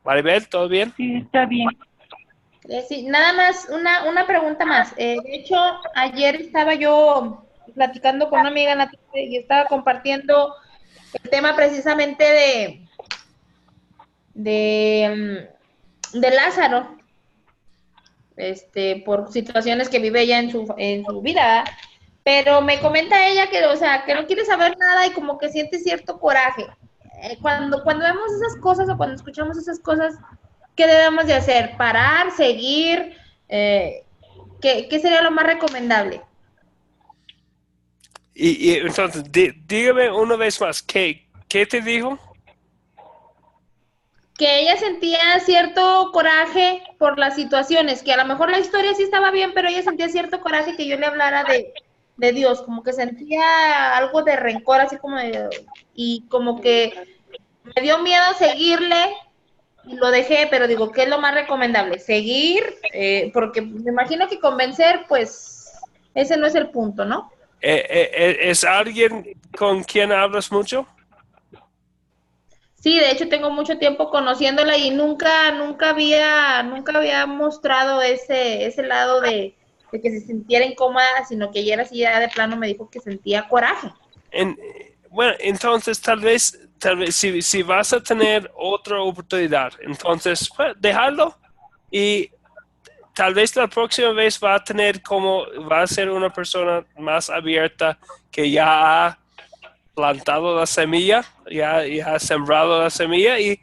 Maribel, ¿todo bien? Sí, está bien. Sí, nada más, una pregunta más. De hecho, ayer estaba yo platicando con una amiga en la tarde y estaba compartiendo el tema precisamente de Lázaro, por situaciones que vive ella en su vida, ¿verdad? Pero me comenta ella que, o sea, que no quiere saber nada y como que siente cierto coraje. Cuando vemos esas cosas o cuando escuchamos esas cosas, ¿qué debemos de hacer? ¿Parar? ¿Seguir? ¿Qué sería lo más recomendable? Y entonces, dígame una vez más, ¿qué te dijo? Que ella sentía cierto coraje por las situaciones, que a lo mejor la historia sí estaba bien, pero ella sentía cierto coraje que yo le hablara de Dios, como que sentía algo de rencor, así como y como que me dio miedo seguirle y lo dejé, pero digo, ¿qué es lo más recomendable? Seguir, porque me imagino que convencer, pues, ese no es el punto, ¿no? ¿Es alguien con quien hablas mucho? Sí, de hecho tengo mucho tiempo conociéndola y nunca había mostrado ese lado de que se sintiera incómoda, sino que ayer así ya de plano me dijo que sentía coraje. Bueno, entonces tal vez si vas a tener otra oportunidad, entonces pues, dejarlo y tal vez la próxima vez va a ser una persona más abierta que ya ha plantado la semilla, ya ha sembrado la semilla y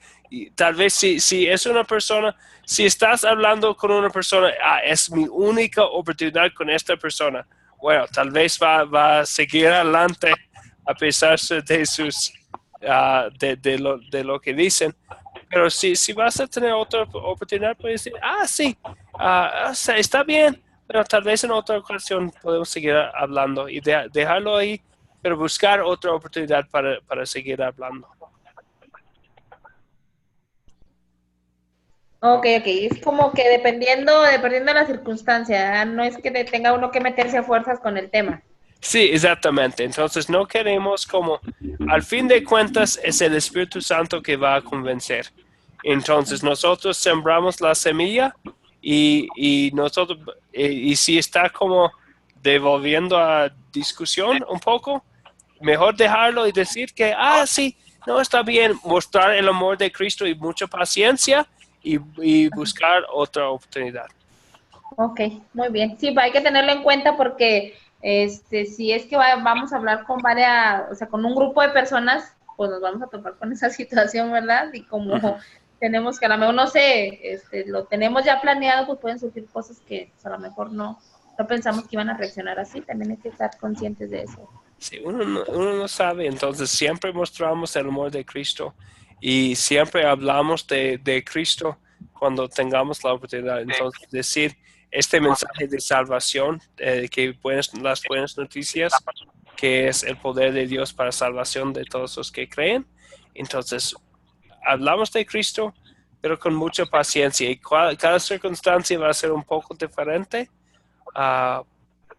tal vez si es una persona, si estás hablando con una persona, es mi única oportunidad con esta persona, bueno, tal vez va a seguir adelante a pesar de sus de lo que dicen. Pero si vas a tener otra oportunidad, puedes decir, sí, está bien, pero tal vez en otra ocasión podemos seguir hablando y dejarlo ahí, pero buscar otra oportunidad para seguir hablando. Ok, es como que dependiendo de la circunstancia, no es que tenga uno que meterse a fuerzas con el tema. Sí, exactamente. Entonces no queremos al fin de cuentas es el Espíritu Santo que va a convencer. Entonces nosotros sembramos la semilla y nosotros, y si está como devolviendo a discusión un poco, mejor dejarlo y decir que, sí, no está bien, mostrar el amor de Cristo y mucha paciencia y buscar otra oportunidad. Ok, muy bien. Sí, hay que tenerlo en cuenta porque si es que vamos a hablar con con un grupo de personas, pues nos vamos a topar con esa situación, ¿verdad? Y como tenemos que a lo mejor, no sé, lo tenemos ya planeado, pues pueden surgir cosas que pues, a lo mejor no pensamos que iban a reaccionar así. También hay que estar conscientes de eso. Sí, uno no sabe, entonces siempre mostramos el amor de Cristo y siempre hablamos de Cristo cuando tengamos la oportunidad. Entonces decir, este mensaje de salvación, las buenas noticias, que es el poder de Dios para salvación de todos los que creen. Entonces, hablamos de Cristo, pero con mucha paciencia, y cada circunstancia va a ser un poco diferente,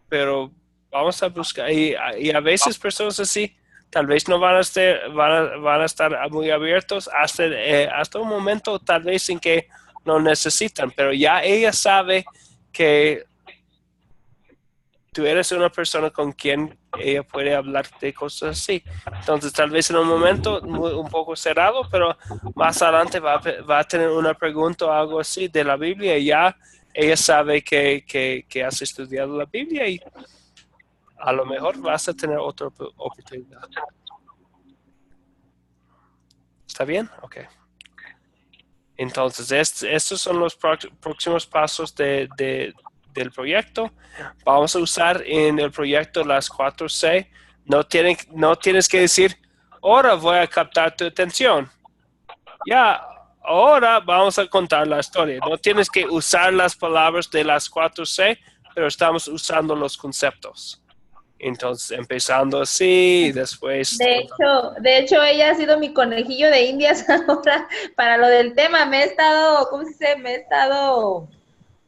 pero vamos a buscar, y a veces personas así tal vez no van a estar muy abiertos hasta un momento tal vez en que no necesitan, pero ya ella sabe que tú eres una persona con quien ella puede hablar de cosas así. Entonces, tal vez en un momento un poco cerrado, pero más adelante va a tener una pregunta o algo así de la Biblia, y ya ella sabe que has estudiado la Biblia, y a lo mejor vas a tener otra oportunidad. ¿Está bien? Ok. Entonces, estos son los próximos pasos del proyecto. Vamos a usar en el proyecto las 4C. No tienes que decir, ahora voy a captar tu atención. Ya, ahora vamos a contar la historia. No tienes que usar las palabras de las 4C, pero estamos usando los conceptos. Entonces, empezando así, y después... De hecho, ella ha sido mi conejillo de indias ahora para lo del tema. Me he estado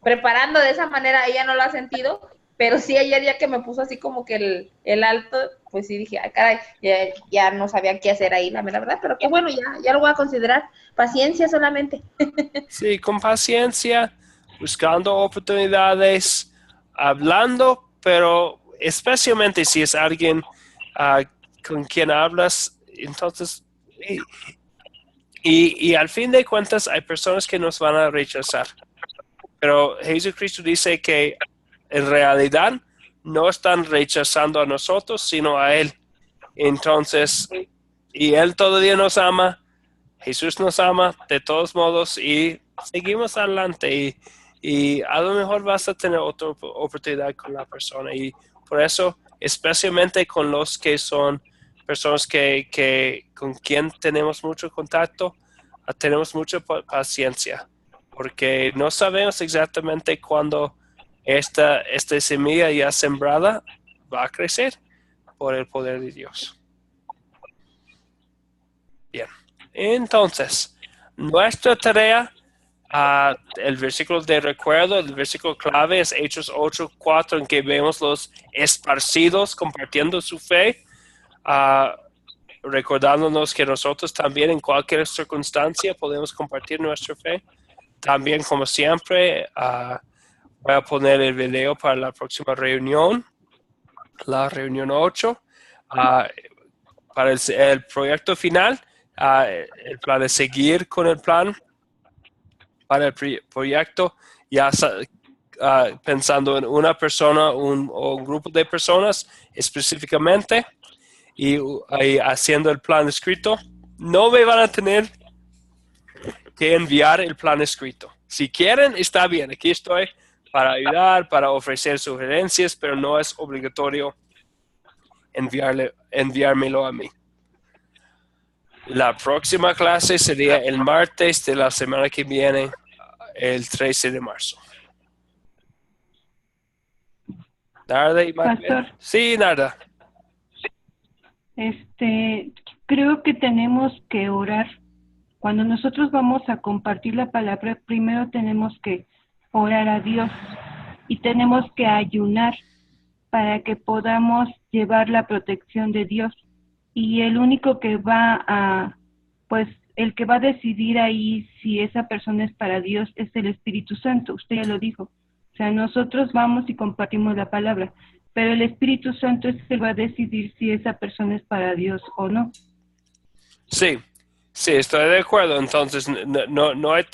preparando de esa manera. Ella no lo ha sentido, pero sí ayer ya que me puso así como que el alto, pues sí dije, ay, caray, ya no sabía qué hacer ahí, la verdad, pero qué bueno, ya lo voy a considerar. Paciencia solamente. Sí, con paciencia, buscando oportunidades, hablando, pero especialmente si es alguien con quien hablas, entonces, y al fin de cuentas hay personas que nos van a rechazar, pero Jesucristo dice que en realidad no están rechazando a nosotros, sino a Él. Entonces, y Él todavía nos ama, Jesús nos ama de todos modos, y seguimos adelante, y a lo mejor vas a tener otra oportunidad con la persona, y por eso, especialmente con los que son personas con quien tenemos mucho contacto, tenemos mucha paciencia, porque no sabemos exactamente cuándo esta semilla ya sembrada va a crecer por el poder de Dios. Bien, entonces, nuestra tarea, el versículo de recuerdo, el versículo clave es Hechos 8:4, en que vemos los esparcidos compartiendo su fe, recordándonos que nosotros también en cualquier circunstancia podemos compartir nuestra fe. También, como siempre, voy a poner el video para la próxima reunión, la reunión 8, para el proyecto final. El plan es seguir con el plan para el proyecto, ya pensando en una persona o un grupo de personas específicamente, y haciendo el plan escrito. No me van a tener que enviar el plan escrito. Si quieren, está bien, aquí estoy para ayudar, para ofrecer sugerencias, pero no es obligatorio enviármelo a mí. La próxima clase sería el martes de la semana que viene, el 13 de marzo. ¿Narda y Pastor. Sí, Narda. Creo que tenemos que orar. Cuando nosotros vamos a compartir la palabra, primero tenemos que orar a Dios y tenemos que ayunar para que podamos llevar la protección de Dios. Y el único que el que va a decidir ahí si esa persona es para Dios es el Espíritu Santo. Usted ya lo dijo. O sea, nosotros vamos y compartimos la palabra, pero el Espíritu Santo es el que va a decidir si esa persona es para Dios o no. Sí, estoy de acuerdo. Entonces, no hay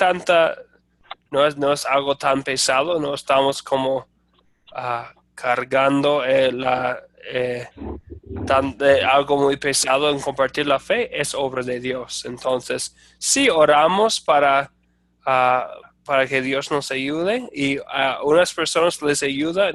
no es algo tan pesado, no estamos como cargando algo muy pesado en compartir la fe, es obra de Dios. Entonces, sí oramos para que Dios nos ayude, y a unas personas les ayuda.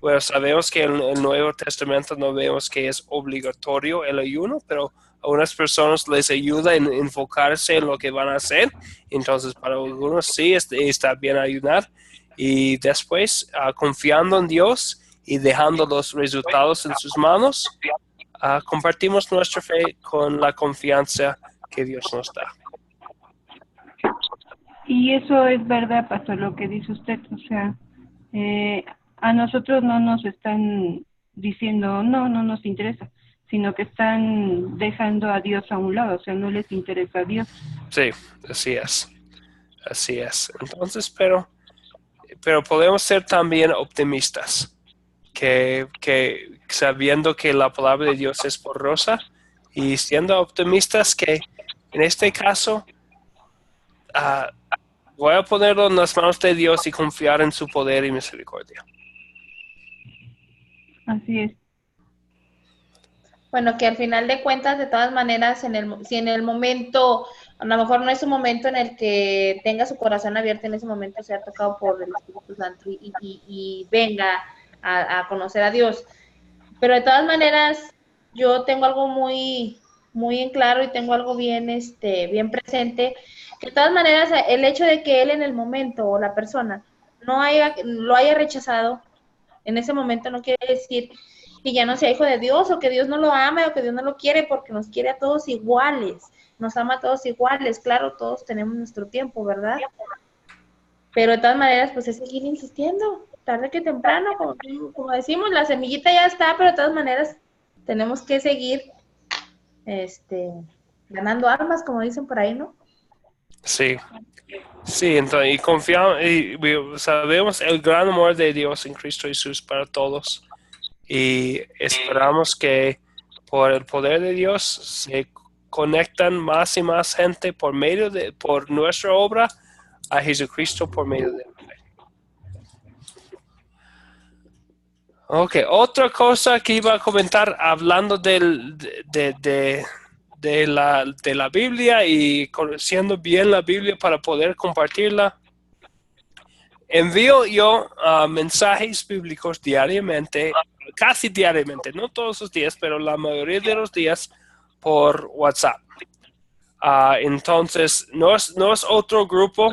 Bueno, sabemos que en el Nuevo Testamento no vemos que es obligatorio el ayuno, pero a unas personas les ayuda en enfocarse en lo que van a hacer. Entonces, para algunos sí está bien ayunar, y después confiando en Dios y dejando los resultados en sus manos, compartimos nuestra fe con la confianza que Dios nos da. Y eso es verdad, pastor, lo que dice usted. O sea, a nosotros no nos están diciendo, no nos interesa, sino que están dejando a Dios a un lado, o sea, no les interesa a Dios. Sí, así es. Así es. Entonces, pero podemos ser también optimistas, que sabiendo que la palabra de Dios es poderosa y siendo optimistas que en este caso voy a ponerlo en las manos de Dios y confiar en su poder y misericordia. Así es. Bueno, que al final de cuentas, de todas maneras, si en el momento, a lo mejor no es un momento en el que tenga su corazón abierto, en ese momento sea tocado por el Espíritu Santo y venga a conocer a Dios. Pero de todas maneras, yo tengo algo muy, muy en claro y tengo algo bien, bien presente, que de todas maneras, el hecho de que él en el momento o la persona lo haya rechazado, en ese momento no quiere decir que ya no sea hijo de Dios o que Dios no lo ama o que Dios no lo quiere, porque nos quiere a todos iguales, nos ama a todos iguales, claro, todos tenemos nuestro tiempo, ¿verdad? Pero de todas maneras, pues es seguir insistiendo, tarde que temprano, como decimos, la semillita ya está, pero de todas maneras tenemos que seguir ganando almas, como dicen por ahí, ¿no? Sí. Sí, entonces, y confiamos, y sabemos el gran amor de Dios en Cristo Jesús para todos. Y esperamos que por el poder de Dios se conectan más y más gente por nuestra obra a Jesucristo por medio de la fe. Ok, otra cosa que iba a comentar hablando de la Biblia y conociendo bien la Biblia para poder compartirla. Envío yo mensajes bíblicos diariamente, casi diariamente, no todos los días, pero la mayoría de los días por WhatsApp. Entonces, no es otro grupo,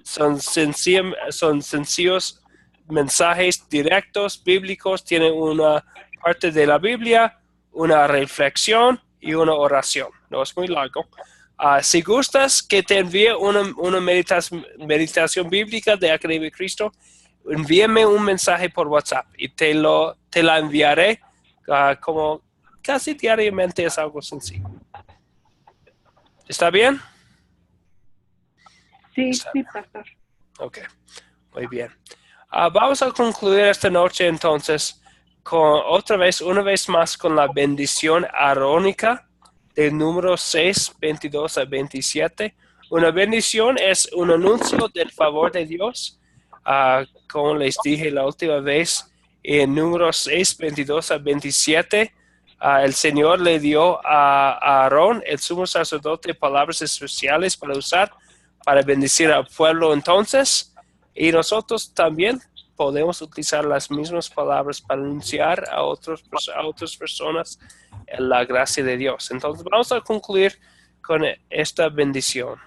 son sencillos mensajes directos bíblicos, tienen una parte de la Biblia, una reflexión y una oración. No es muy largo. Si gustas que te envíe una meditación bíblica de Academia de Cristo, envíame un mensaje por WhatsApp y te la enviaré como casi diariamente. Es algo sencillo. ¿Está bien? Sí, Está sí, bien. pastor. Ok, muy bien. Vamos a concluir esta noche entonces una vez más con la bendición arónica del número 6, 22 a 27. Una bendición es un anuncio del favor de Dios. Como les dije la última vez, en número 6, 22 a 27, el Señor le dio a Aarón, el sumo sacerdote, palabras especiales para usar para bendecir al pueblo entonces. Y nosotros también podemos utilizar las mismas palabras para anunciar a otras personas la gracia de Dios. Entonces vamos a concluir con esta bendición.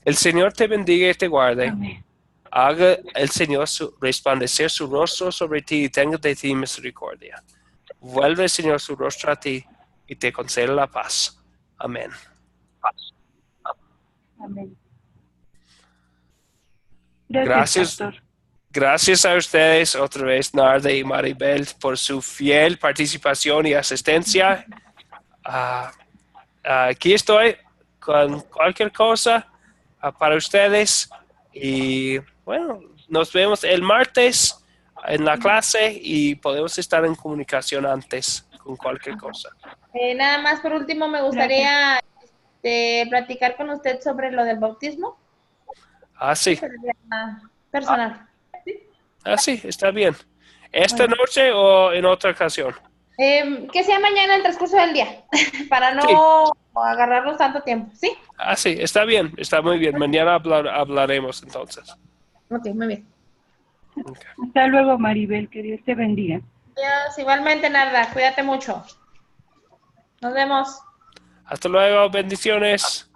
El Señor te bendiga y te guarde. Amén. Haga el Señor resplandecer su rostro sobre ti y tenga de ti misericordia. Vuelve el Señor su rostro a ti y te conceda la paz. Amén. Amén. Gracias. Pastor. Gracias a ustedes otra vez, Narda y Maribel, por su fiel participación y asistencia. Aquí estoy con cualquier cosa para ustedes. Y bueno, nos vemos el martes en la clase y podemos estar en comunicación antes con cualquier cosa. Nada más por último me gustaría platicar con usted sobre lo del bautismo. Sí. Personal. Sí, está bien. ¿Esta noche o en otra ocasión? Que sea mañana en el transcurso del día, para no agarrarnos tanto tiempo, ¿sí? Sí, está bien, está muy bien. Mañana hablaremos entonces. Ok, muy bien. Okay. Hasta luego, Maribel, que Dios te bendiga. Adiós, igualmente, Narda, cuídate mucho. Nos vemos. Hasta luego, bendiciones.